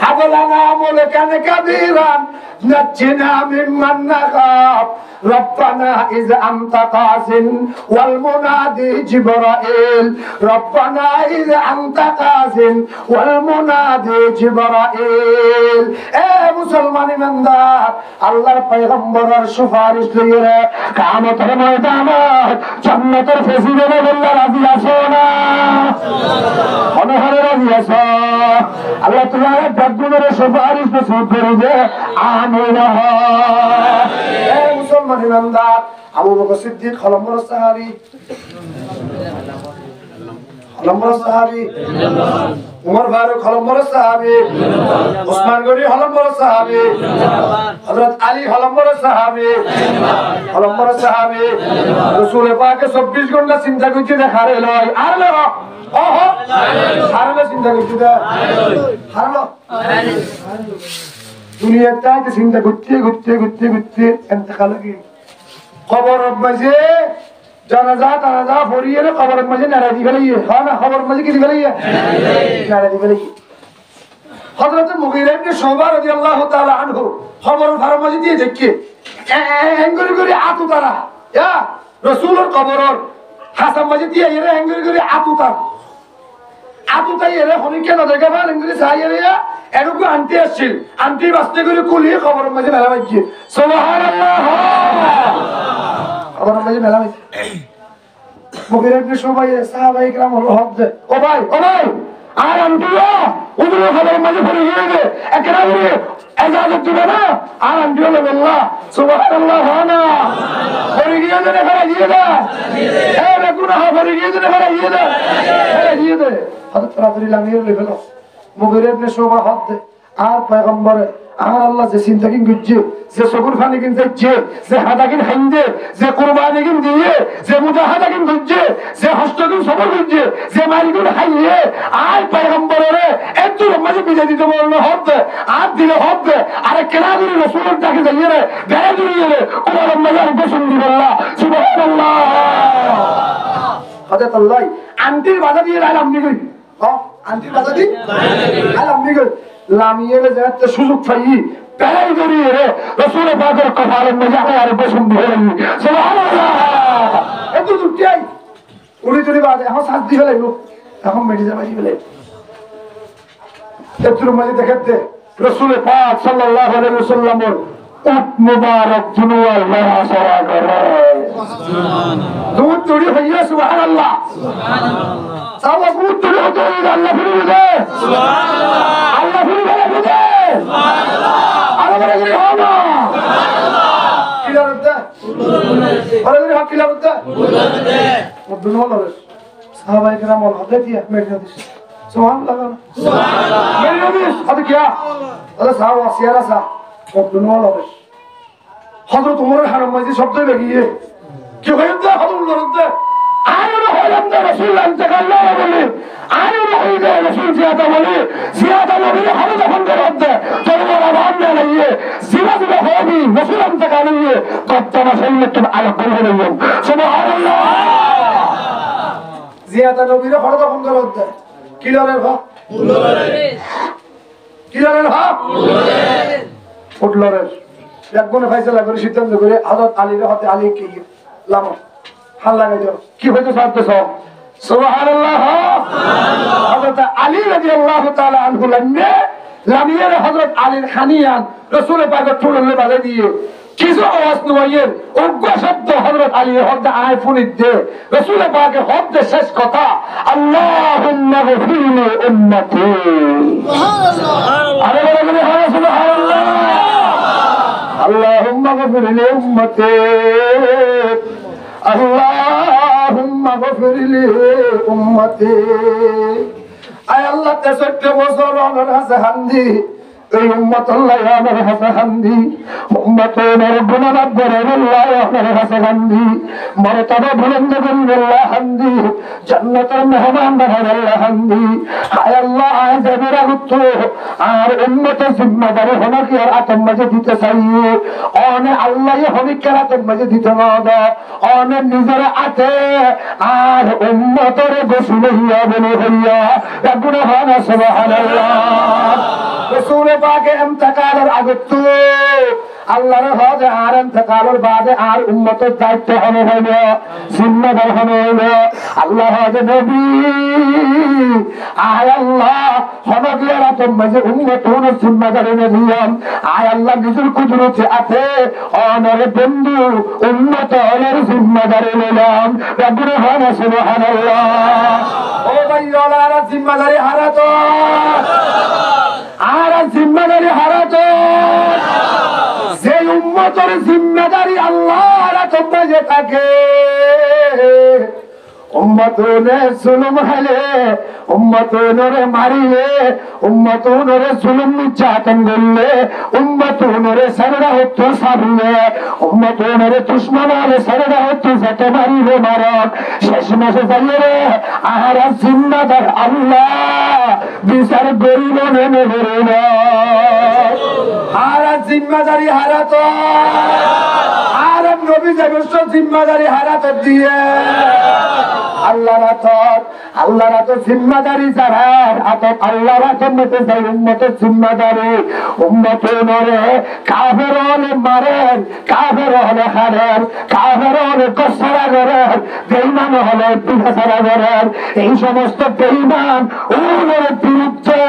হাবলানা মুলকান কাবীরান নাজ্জিনা মিম্মান নাখাফ রব্বানা ইয আনতা কাসিন ওয়াল মুনাদি জিবরাইল, রব্বানা ইয আনতা কাসিন ওয়াল মুনাদি জিবরাইল। এ মুসলমান ইমানদার, আল্লাহর পয়গম্বরের সুপারিশ লইয়া কিয়ামতের ময়দানে জান্নাতের ফেসিলিটি বললা রাজি আছো না? অনহরে রাজি আছো? আল্লাহ তোমার ডাকগুলোর সুপারিশ নসিব করে দে, আমিন। এ মুসলমান ইমানদার, আবু বকর সিদ্দিক খলম্বর সাহাবী, খলম্বর সাহাবী, উমর ফারুক খলম্বর সাহাবী, উসমান গনি খলম্বর সাহাবী, হযরত আলী খলম্বর সাহাবী, খলম্বর সাহাবী। রাসূল পাকে 24 ঘন্টা চিন্তা করতে দেখারে লয় আর লয় ওহ হারলে চিন্তা করতে দে হারলো দুনিয়াতে চিন্তা করতে করতে করতে করতে ইন্তেকাল কি কবরের মাঝে জানাজা তানাজা ফরিয়ে কবরের মাঝে নারা দি ফেলাইয়ে হ্যাঁ না খবরের মাঝে কি দি ফেলাইয়ে নারা দি ফেলাইয়ে। হযরত মুগীরা ইবনে শুবা রাদিয়াল্লাহু তাআলা আনহু খবর ফার মাঝে দিয়ে দেখে এঙ্গুরি করে আতু তারা ইয়া রাসূলের কবরের হাসান মাঝে দিয়ে এরা এঙ্গুরি করে আতু তার আতু তাই এরা হনিকে না দেখে বা এঙ্গুরি সাইয়ে এরকম আন্টি আসছিল আন্টি বাঁচতে করে কুলিয়ে খবরের মাঝে মেলা মাইছে সুবহানাল্লাহ খবরের মাঝে মেলা মাইছে মুখের একটু সবাই সাহাবাই کرام হলো হক দে ও ভাই আর আন্টিও ওদের খবরের মাঝে পড়ে গিয়ে একরামে এজাজত দিবে না আর আন্টিও বললা সুবহানাল্লাহ না পড়ে গিয়ে দে ফেলে দিয়ে দে এ বেগুনা পড়ে গিয়ে দে ফেলে দিয়ে দে হযরত রাসূল লামিয়ে লেভেলো মুখের একটু সবাই হক দে আর পয়গম্বরে আর আল্লাহ যে চিন্তা কিন গুজছে যে সবুর খানি কিন যাচ্ছে যে হাদা কিন হাইন্দে যে কুরবানি কিন দিয়ে যে মুজাহাদা কিন গুজছে যে হস্ত কিন সবর গুজছে যে মারি কিন হাইয়ে আর পয়গম্বরে একটু মাঝে বিজয় দিতে বললো হবে আর দিলে হবে আরে কেনা করে রাসূলের ডাকে যাইয়ে রে বেড়ে দিয়ে রে কুরবান মাজার পছন্দ আল্লাহ সুবহানাল্লাহ হযরত আল্লাহ আন্টির বাধা দিয়ে রাইলাম নি কই আন্টির বাধা দি রাইলাম নি কই লামিয়ে যাতে সুযোগ পাই পেলাই জড়িয়ে রে রাসূল পাকের কপালের মধ্যে আর পছন্দ হলো সুবহানাল্লাহ এত দুটিয়াই উনি যদি বাদে এখন সাজ দিয়ে ফেলাইলো এখন মেডিসিন বাজি ফেলাই এর মধ্যে দেখতে রাসূল পাক সাল্লাল্লাহু আলাইহি ওয়াসাল্লামের উট মুবারক দুনুয়ার লহা সরা করে দুধ তৈরি হইয়া সুবহানাল্লাহ সুবহানাল্লাহ সাবা দুধ তৈরি হতে আল্লাহ ফিরে দেয় সুবহানাল্লাহ আল্লাহ ফিরে দেয় সুবহানাল্লাহ আল্লাহ ফিরে দেয় সুবহানাল্লাহ কিলারতে আরে হক কিলারতে দুনুয়ার সাহাবায়ে کرام হতে দিয়া মেডিসিন সুবহানাল্লাহ সুবহানাল্লাহ মেডিসিন হতে কি আল্লাহ সাহাবা সিয়ারা সা দুনুয়ার হযরত ওমরের হারাম মাঝে শব্দ লাগিয়ে কি হইছে হযরত লরতে আয়না হলাম না রাসূল ইন্তেকাল না বলে আয়না হইছে রাসূল জিয়াদা বলে জিয়াদা বলে হযরত ফোন করতে তোমরা আবার না লাগিয়ে জিয়াদা হবি রাসূল ইন্তেকাল নিয়ে কতটা সাল্লাতু আলা কুল্লি সুবহানাল্লাহ জিয়াদা নবীর হযরত ফোন করতে কিলারের হক কিলারের হক ফুটলরের একগুণে ফাইসলা করে সিদ্ধান্ত করে হযরত আলীর হাতে আলী কে লামো হাল লাগাই দাও কি হইতো সাথেছ সুবহানাল্লাহ হযরত আলী রাদিয়াল্লাহু তাআলা আনহু লামিয়ে হযরত আলীর খানিয়ান রাসূল পাকের ফুললে বাজে দিয়ে কিছু আওয়াজ নয়ের অজ্ঞ শব্দ হযরত আলীর হদ্দে আয় ফুনিত দে রাসূল পাকের হদ্দে শেষ কথা আল্লাহুম্মা গফিরলি উম্মতি সুবহানাল্লাহ আরে বলে সুবহানাল্লাহ اللهم اغفر لأمتي اللهم اغفر لأمتي اي الله تسكت وصول على الحسن এই উম্মত আল্লাহ আমার হাসা হান্দি উম্মত রব্বুনা রাব্বুনা আল্লাহ আমার হাসা হান্দি মর্তবা বুলন্দ করি আল্লাহ হান্দি জান্নাতের মেহমান বানাই আল্লাহ হান্দি হায় আল্লাহ আজ আমরা উত্তর আর উম্মতের জিম্মাদারি হলো কি আর আতম মাঝে দিতে চাই অনে আল্লাহ হনিকের আতম মাঝে দিতে না অনে নিজের আতে আর উম্মতের গোসল হইয়া বলে হইয়া রব্বুনা হানা সুবহানাল্লাহ রাসূল পাকে ইন্তেকালের আগে তো আল্লাহর হজে আর ইন্তেকালের বাদে আর উম্মতের দায়িত্ব হলো হলো জিম্মাদার হলো হলো আল্লাহ হজে নবী আয় আল্লাহ হনদিয়ার আতম মাঝে উম্মত হলো জিম্মাদারি নবিয়াম আয় আল্লাহ নিজের কুদরতে আছে অনর বন্ধু উম্মত হলো জিম্মাদারি নিলাম রব্বুল হানা সুবহানাল্লাহ ও ভাইয়ারা জিম্মাদারি হারাতো আর জিম্মাদারি হারাতো যে উম্মতের জিম্মাদারি আল্লাহর হাতে যে থাকে উম্মতনে জুলুম হলে উম্মতনরে মারিলে উম্মতনরে জুলুম নির্যাতন করলে উম্মতনরে সারদা হতো সারলে উম্মতনরে দুশমনরে সারদা হতো যাতে মারিলে মারক শেষ মাসে যাইয়ে আর জিম্মাদার আল্লাহ বিচার করিব নেমে ধরিল আর জিম্মাদারি হারাতো আর নবী যেবস্ত জিম্মাদারি হারাতো দিয়ে আল্লাহ রাত জিম্মাদারি যারা আতত আল্লাহ রাতের মধ্যে যাই উম্মতের জিম্মাদারি উম্মতের নরে কাফের হলে মারেন কাফের হলে হারেন কাফের হলে কসরা করেন বেঈমান হলে পিঠাছাড়া করেন এই সমস্ত বেঈমান ওর বিরুদ্ধে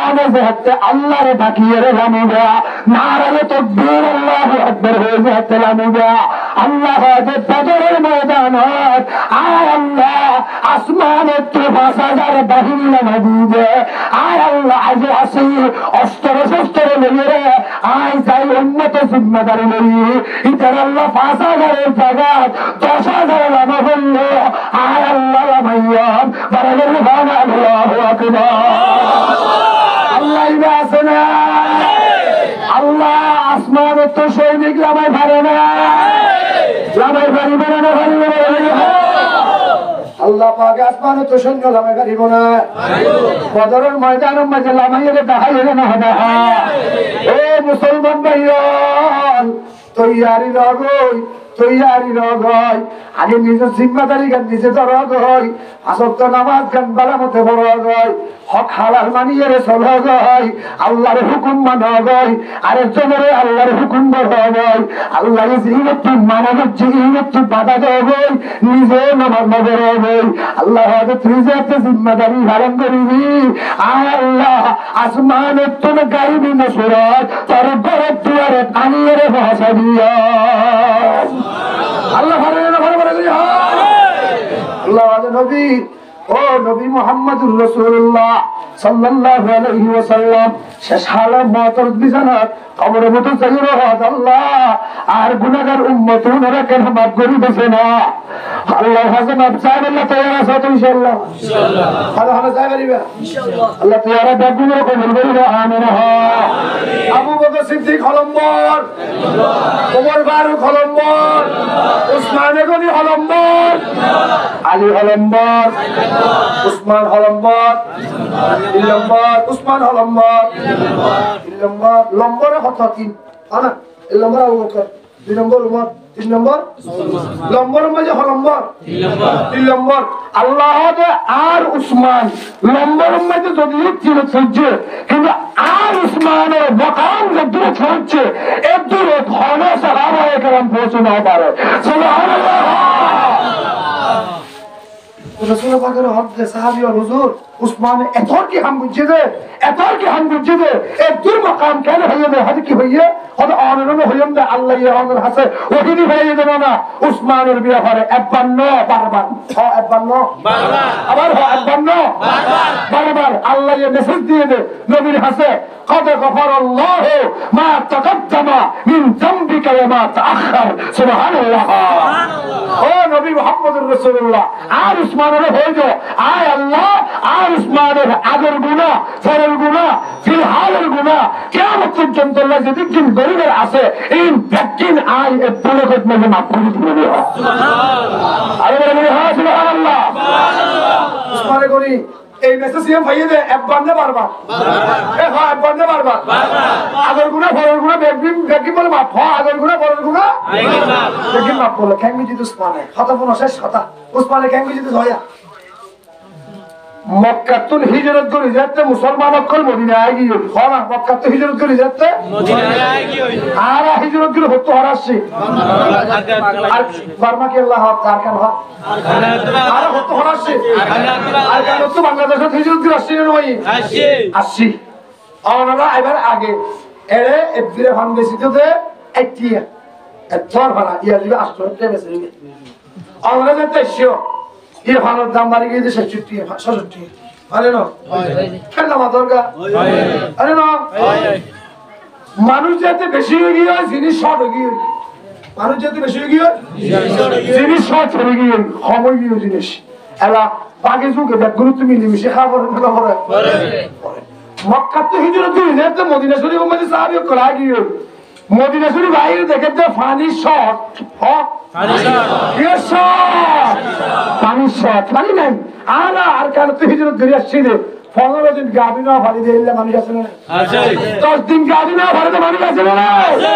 অনে যেতে আল্লাহরে ডাকিয়ে রে লামুগা নারায়ে তাকবীর আল্লাহু আকবার হয়ে যেতে লামুগা আল্লাহ যে বদরের ময়দানত আয় আল্লাহ আসমানে তো 5000 বাহিনী লামুগে আয় আল্লাহ আজ আসি অস্ত্র শস্ত্র লইয়ে আয় যাই উম্মত জিম্মাদারি লই ইতার আল্লাহ 5000 এর জায়গা 10000 লামা বললো আয় আল্লাহ লামাইয়াম বারাকাল্লাহু আল্লাহু আকবার আল্লাহ ইবা আছে না আল্লাহ আসমানে তো সৈনিক লামাই পারে না লামাই পারিবে না আল্লাহ পাক আসমানে তো সৈন্য লামাই পারিব না বদরের ময়দানের মাঝে লামাইরে দেখাইলে না হবে ও মুসলমান ভাইয়ান তৈয়ারি লগই তৈয়ারি লগই আগে নিজের জিম্মাদারি গান নিজে ধর গই আসক্ত নামাজ গান বালা মতে বড় গই হক হালাল মানিয়ে চল গই আল্লাহর হুকুম মান গই আরেকজনের আল্লাহর হুকুম বড় গই আল্লাহ জিনতু মানবের জিনতু বাধা দেয় গই নিজে নামাজ নবর গই আল্লাহ হযরত ত্রিজাতে জিম্মাদারি পালন করিবি আয় আল্লাহ আসমানে তুন গাইবি না সুরাত তোর ঘরের দুয়ারে আনিয়ে রে ভাষা দিয়া আল্লাহ ভালো ভালো ভালো আল্লাহ নবী ও নবী মুহাম্মদুর রাসূলুল্লাহ সাল্লাল্লাহু আলাইহি ওয়াসাল্লাম শেষ হালাত মওতের বিছানাত কবরের মতো চাইর হদ আল্লাহ আর গুনাহগার উম্মত ওনারা কেন মাফ করে দিছে না আল্লাহ হাজার আফসার আল্লাহ তৈরি আছে তো ইনশাআল্লাহ ইনশাআল্লাহ আল্লাহ হাজার যাইবা ইনশাআল্লাহ আল্লাহ তৈরি ডাকুন কবুল করে আমিন আবু বকর সিদ্দিক হলম্বর ওমর ফারুক হলম্বর উসমান গনি হলম্বর আলী হলম্বর উসমান হলম্বর ইলম্বর উসমান হলম্বর ইলম্বর লম্বরে হত তিন আনা ইলম্বর আবু বকর দুই নম্বর উমর তিন নম্বর লম্বর মাঝে হলম্বর তিন নম্বর আল্লাহ আর উসমান লম্বর মাঝে যদি ছিল সহ্য কিন্তু আর উসমানের মকাম যদ্দূর পৌঁছে এর দূরে ঘন সাহাবায়ে কেরাম পৌঁছে না পারে সুবহানাল্লাহ रसूल पाक के हक दे साहबी और हुजूर उस्मान एथर की हम बुझे दे ए दूर मकाम कहने भैया दे हद की भैया और ऑनर में होयम दे अल्लाह ये ऑनर हसे वही नहीं भैया दे ना उस्मान और बिया हरे 52 बार-बार हो 52 बार-बार अबर हो 52 बार-बार अल्लाह ये मैसेज दिए दे नबी हसे قد غفر الله ما تقدم من ذنبك وما تأخر سبحان الله او নবী মুহাম্মদুর রাসূলুল্লাহ আর উসমানের হয়ে যাও আয় আল্লাহ আর উসমানের আগের গুনাহ পরের গুনাহ ফিলহালের গুনাহ কিয়ামত পর্যন্ত আল্লাহ যেদিন গরিবের আছে এই ব্যক্তির আয় এ পুরো কত মে মাফ করে দিবে সুবহানাল্লাহ আরে বলে হ্যাঁ সুবহানাল্লাহ উসমানের গনি এই মেসেজ দিয়ে ভাইয়ে দে এক বান্দে বারবার এ হ্যাঁ এক বান্দে বারবার আগের গুনাহ পরের গুনাহ বেগি বলে মাফ হয় আগের গুনাহ পরের গুনাহ বেগি মাফ বলে কেমনি দিত উসমানে কথা বলো শেষ কথা উসমানে কেমনি দিত হয়া মক্কাতুল হিজরত করে যেতে মুসলমান অকল মদিনায় গিয়ে হনা মক্কাতুল হিজরত করে যেতে মদিনায় গিয়ে আর হিজরত করে হতো হরাসি আর বার্মা কে আল্লাহ কারখান হয় আর হতো হরাসি আর কেন তো বাংলাদেশে হিজরত করে আসছে নয় আসছি আমরা এবার আগে এরে এফিরে ফান বেশি তো এটিয়া এতর ভাড়া ইয়া দিবে 800 বেশি আমরা যেতে শিও ये भालो दाम मारी गई थी 66 अरे ना क्या नाम आदरगा अरे ना मानुष जाते बेशी होगी और जिनिस शॉर्ट होगी मानुष जाते बेशी होगी और जिनिस शॉर्ट होगी हम होगी जिनिस ऐला बाकी जो के बैकग्राउंड तो मिली मिशी खाबर ना हो रहा है मक्का तो हिजरत हुई है तो मदीना शरीफ में साहब ये करा गई मदीना शरीफ बाहर देखे तो फानी शॉट हो फानी शॉट ये शॉट पानी शॉट पानी नहीं आला আর কাল তো হিজরত করে আসছে রে 15 দিন গাবি না ফালি দিলে মানুষ আছে না আছে 10 দিন গাবি না ফালি তো মানুষ আছে না আছে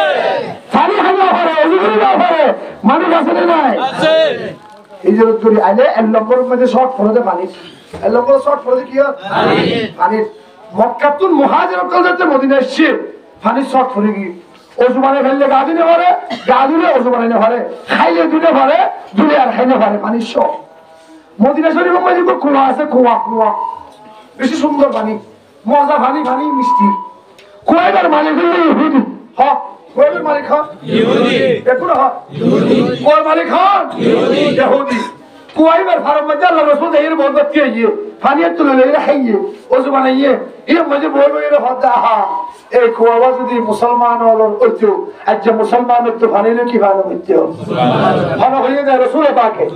ফালি হানা করে ওজুরি না করে মানুষ আছে না আছে হিজরত করে আইলে এক নম্বর মধ্যে শর্ট ফরদে পানি এক নম্বর শর্ট ফরদে কি পানি পানি মক্কাতুল মুহাজির কলতে মদিনা এসে পানি শর্ট ফরে গিয়ে ওজু মানে ফেললে গা দিনে ভরে গা দিলে ওজু মানে ভরে খাইলে দুলে ভরে দুলে আর খাইলে ভরে পানি শর্ট মদিনা শরীফের মধ্যে কুয়া আছে কুয়া বেশি সুন্দর পানি মজা পানি পানি মিষ্টি কুয়াইবার মালিক হলো ইহুদি হ কোয়ের মালিক হন ইহুদি দেখুন হ কোয়ের মালিক হন ইহুদি ইহুদি কুয়াইবার ফার্ম মধ্যে আল্লাহ রাসূল এর বরকত দিয়ে গিয়ে পানির তুলে লইলে খাইয়ে ওযু বানাইয়ে এর মধ্যে বই বই এর হদা হা এই কুয়াবা যদি মুসলমান হলো হইতো আজ যে মুসলমান তো পানিলে কি ভালো হইতো ভালো হইয়ে যায় রাসূল পাকে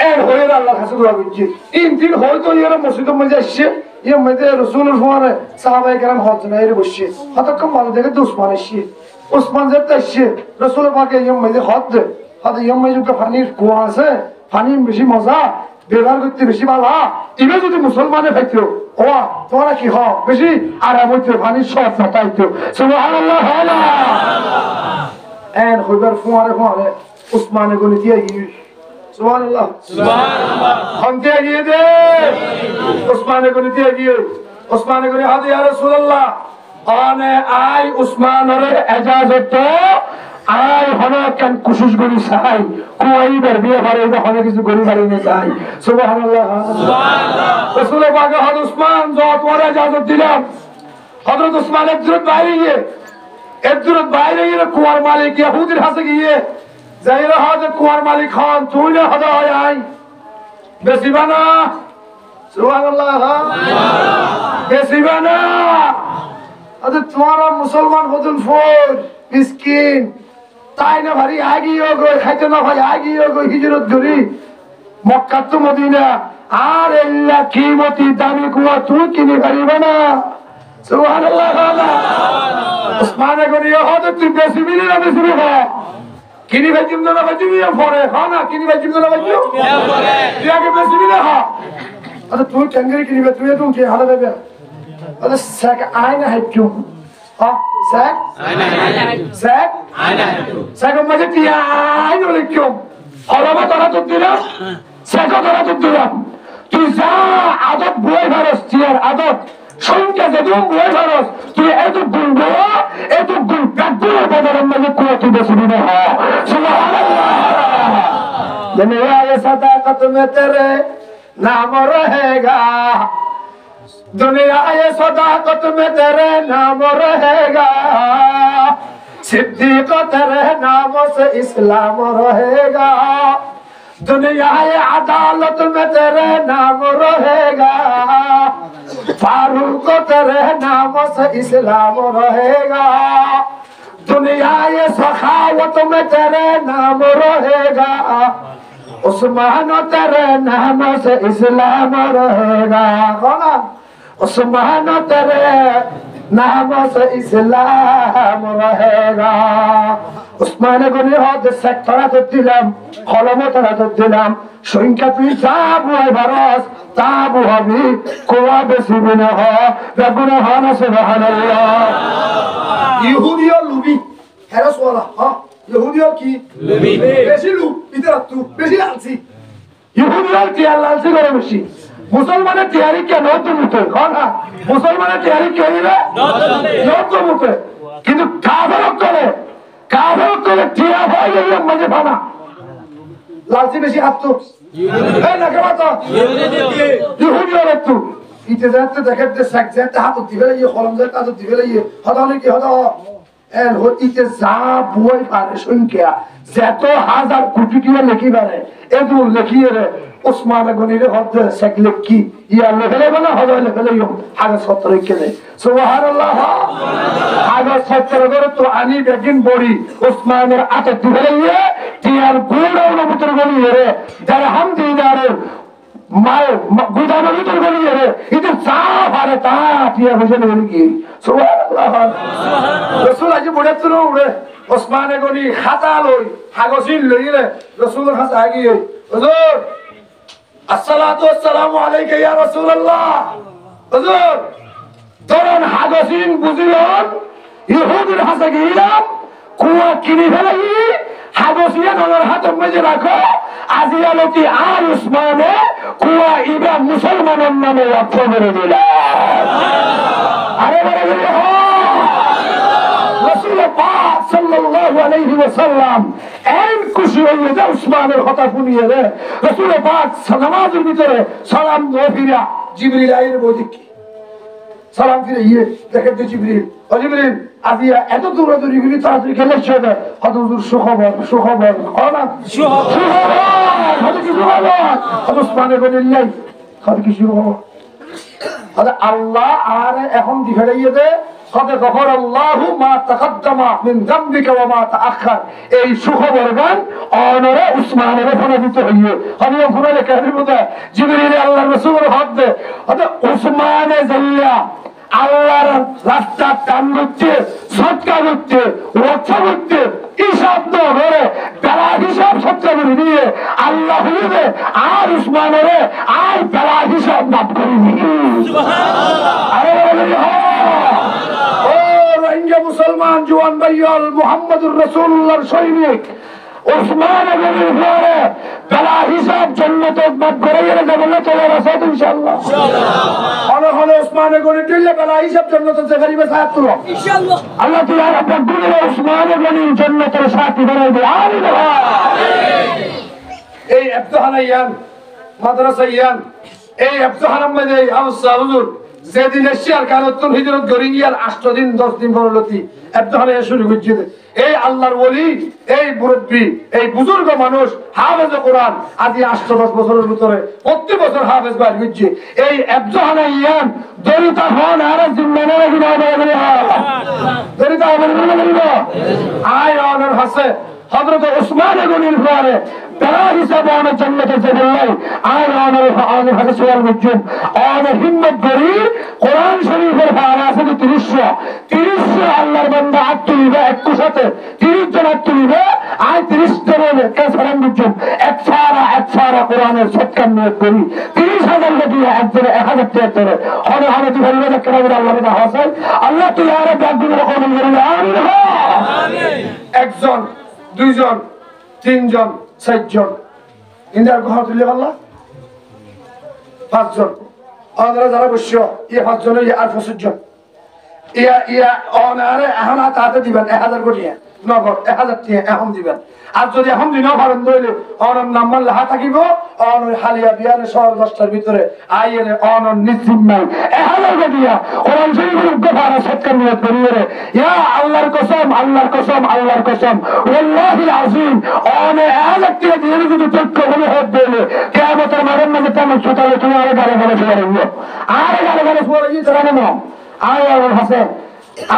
এর হয়ে আল্লাহর কাছে দোয়া করছি তিন দিন হয়তো এর মসজিদের মধ্যে আসছে এর মধ্যে রাসূলের ফোনে সাহাবায়ে কেরাম হজ না এর বসছে কতক্ষণ ভালো দেখে উসমান আসছে উসমান যেতে আসছে রাসূল পাকে এর মধ্যে হজ এর মধ্যে পানির কুয়া আছে পানি বেশি মজা ব্যবহার করতে বেশি ভালো এবার যদি মুসলমানে পাইতো ও তোমরা কি হ বেশি আরাম হইতো পানির সব না পাইতো সুবহানাল্লাহ এর হইবার ফোনে উসমানে গলি দিয়ে সুবহানাল্লাহ সুবহানাল্লাহ খন্তে গিয়ে দে উসমানে গলি দিয়ে গিয়ে উসমানে গলি হাদি ইয়া রাসূলুল্লাহ আনে আই উসমানের ইজাজত আই হলো কেন কোশিশ করি চাই কুয়াইবার বিয়ে করে হলো কিছু গরি বাড়ি নে চাই সুবহানাল্লাহ সুবহানাল্লাহ রাসূল পাক হযরত উসমান যত বড় ইজাজত দিলাম হযরত উসমান একদূর বাইরে গিয়ে কুয়ার মালিক ইহুদির কাছে গিয়ে যাইরা হযরত কুয়ার মালিক খান তুই না হদা হয় আই বেশিবানা সুবহানাল্লাহ সুবহানাল্লাহ বেশিবানা আজ তোমারা মুসলমান হদুল ফোর মিসকিন তাই না ভারী আগিয়ে গই খাইতে না ভাই আগিয়ে গই হিজরত করি মক্কা তো মদিনা আর আল্লাহ কিমতি দামি কুয়া তুই কিনে পারিবে না সুবহানাল্লাহ উসমানে গরিয়া হযরত তুই বেশিবিনি না বেশিবি হ কিনি ভাই জিম না ভাই জিম পরে হ না কিনি ভাই জিম না ভাই জিম পরে তুই আগে বেশিবি না হ আচ্ছা তুই কেঙ্গরি কিনিবে তুই তো কি হালা দেবে আচ্ছা সাক আয়না হাইকিউ Sek? Sek? Sek maze tiyay nole kyom? Olama tara tutdilam? Sek tara tutdilam? Tuj za adat boy varos tiyar adat. Şunke zedum boy varos. Tuj etu gulgoya, etu gulgaggoya badaram maze kuya tu besibine ha. Subhanallah. Duniya ye sadaqat mein tere naam rahega. दुनिया ये सदाकत में तेरे नाम रहेगा सिद्दीक तेरे नाम से इस्लाम रहेगा दुनिया ये अदालत में तेरे नाम रहेगा फारूक तेरे नाम से इस्लाम रहेगा दुनिया ये सखावत में तेरे नाम रहेगा उस्मान तेरे नाम से इस्लाम रहेगा कौन उस्मान तेरे नाम से इस्लाम रहेगा उस्मान को नहीं हो दे तोरा तो दिलाम कलम तोरा तो दिलाम संख्या तुई जाब हुआ भरोस ताब हबी कोआ बेसी बिना हो रबना हाना सुबहानल्लाह यहूदियो लुबी हेरस वाला हां यहूदियो की लुबी बेसी लु इधर तू बेसी लालची यहूदियो की लालची करे बेसी मुसलमाনের তৈরি কে নতুন মুতে না মুসলমানের তৈরি কে হইবে নতুন মুতে কিন্তু কাফের করে টিয়া হয়ে গেল মজে ভানা লালচি বেশি হাত এই না কেমন তো ইহুদি হলো তো ইতে যাতে দেখতে সাকজাতে হাত দিবে এই কলম যাতে হাত দিবে এই হদালে কি হদা এর হইতে যা বই পারে সংখ্যা যত হাজার কোটি টাকা লেখি পারে এত লেখিয়ে রে উসমান গনিরে হদ সাকলে কি ইয়া লেখলে বলা হদা লেখলে ইও আগে 70 কেলে সুবহানাল্লাহ আগে 70 করে তো আনি বেগিন বড়ি উসমানের আতে দিবে ইয়ে টিয়ার গুড়া উনমতর গলি রে যারা হাম দিনারে মায় গুদামের ভিতর গলি রে এটা চা পারে তা টিয়া বসে গলি কি সুবহানাল্লাহ রাসূল আজ বড় তো উড়ে উসমানে গনি খাতা লই কাগজিন লই রে রাসূলের কাছে আগিয়ে হুজুর আসসালাতু ওয়াসসালামু আলাইকা ইয়া রাসূলুল্লাহ হুজুর ধরুন কাগজিন বুঝিলেন ইহুদির কাছে গিলাম কুয়া কিনে ফেলাই কাগজিয়া নজর হাতে মেজে রাখো আজি আলোটি আর উসমানে কুয়া ইবা মুসলমানের নামে ওয়াকফ করে দিলাম আরে বড় বড় রাসূল পাক সাল্লাল্লাহু আলাইহি ওয়াসাল্লাম এন খুশি হয়ে যায় উসমানের কথা শুনিয়ে রে রাসূল পাক নামাজের ভিতরে সালাম দিয়ে ফিরা জিবরিল আইর বদিকি সালাম ফিরে ইয়ে দেখে তো জিবরিল ও জিবরিল আজিয়া এত দৌড়াদৌড়ি গুলি তাড়াতাড়ি খেলে ছেড়ে হয়তো হুজুর সুখবর সুখবর না সুখবর হয়তো কি সুখবর হয়তো উসমানে গনিল্লাই হয়তো কি সুখবর হয়তো আল্লাহ আর এখন দিখাইয়ে দে কবে গফর আল্লাহু মা তাকাদ্দামা মিন যামবিকা ওয়া মা তাআখার এই সুখবর গান অনরে উসমানের ফোনে দিতে হইয়ে আমি ফোনে কাহিনী বলতে জিবরিল আল্লাহর রাসূলের হাত দে হয়তো উসমানে জাল্লা আল্লাহর রাস্তা টান করতে সৎকা করতে রক্ষা করতে হিসাব না করে বেলা হিসাব সৎকা করে দিয়ে আল্লাহ হইবে আর উসমানের আর বেলা হিসাব মাফ করে দিয়ে আরে ও রোহিঙ্গা মুসলমান জওয়ান ভাইয়াল মুহাম্মদুর রাসূলুল্লাহর সৈনিক উসমান গনির পরে বেলা হিসাব জান্নাতে মাফ করে গেলে যাবেন চলে আসে ইনশাআল্লাহ হলে উসমান গনি দিলে বেলা হিসাব জান্নাতে জায়গায় সাথ তুলো ইনশাআল্লাহ আল্লাহ তাআলা আপনার গুণে উসমান গনির জান্নাতের সাথী বানাই দেয় আমিন এই আব্দুহানাইয়ান মাদ্রাসাইয়ান এই আব্দুহানাম মধ্যে আউসা হুজুর যেদিন এশিয়ার কারতুন হিজরত গরিঙ্গিয়ার 8 দিন 10 দিন পরলতি আব্দুহানাইয়া শুরু করছে এই আল্লাহর ওলি এই মুরব্বি এই বুজুর্গ মানুষ হাফেজ কোরআন আদি 8-10 বছরের ভিতরে প্রতি বছর হাফেজ বাইর হচ্ছে এই আব্দুহানাইয়ান দরিতা হন আর জিম্মানে রাখিনা দরিতা বলবো আয় অনার হাসে হযরত উসমান গনির পরে বেলা হিসাবে অনেক জান্নাতে যাবেন আর অনেক হাদিস ওয়াল মুজুম অনেক হিম্মত করি কোরআন শরীফের পারা আছে 300 আল্লাহর বান্দা হাত তুলবে 21 হাতে 30 জন হাত তুলবে আর 30 জনের কেসরান মুজুম এক সারা কোরআনের সৎকার নিয়ে করি 30,000 টাকা দিয়ে একজনে 1000 টাকা করে অনেক হাতে বলবে যে কেন আল্লাহ এটা হাসান আল্লাহ তুই আর ব্যাগগুলো কবুল করবে আমিন একজন দুইজন তিনজন চারজন ইন্দার ঘর তুলে পারলা 5 জন আমরা যারা বসছ এই 5 জন আর 25 জন ইয়া অনারে এখন হাতে দিবেন 1000 কোটি নগদ 1000 টাকা এখন দিবেন আর যদি এখন দিনও পারেন ধরলে অনন নাম্বার লেখা থাকিব অন হালিয়া বিয়ানে শহর 10টার ভিতরে আইএনে অনন নিশ্চিত নাই 1000 দিয়া কোরআন শরীফের গফারা সৎকার নিয়ত করিয়ে ইয়া আল্লাহর কসম ওয়াল্লাহিল আযীম অনে 1000 টাকা দিয়ে যদি চক্ক বলে হত দিলে কিয়ামতের মাঠের মধ্যে তেমন সুতালে তুমি আরে গালে গালে শুয়ারিও আরে গালে গালে শুয়ারিও তারা না আয় আল্লাহর হাসে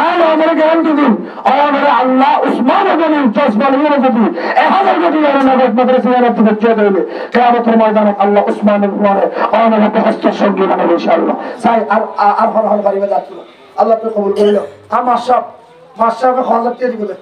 আর আমাদের গ্যারান্টি দিন আমাদের আল্লাহ উসমান গনির জজবা নিয়ে যদি 1000 কোটি টাকা নগদ মাদ্রাসার থেকে দিয়ে দেবে কিয়ামতের ময়দানে আল্লাহ উসমানের পরে আমাদের হস্ত সঙ্গী বানাবে ইনশাআল্লাহ সাই আর হর হর বাড়িতে যাচ্ছিল আল্লাহ তো কবুল করিল আর মাশাআল্লাহ মাশাআল্লাহ খাওয়া লাগতে দিবে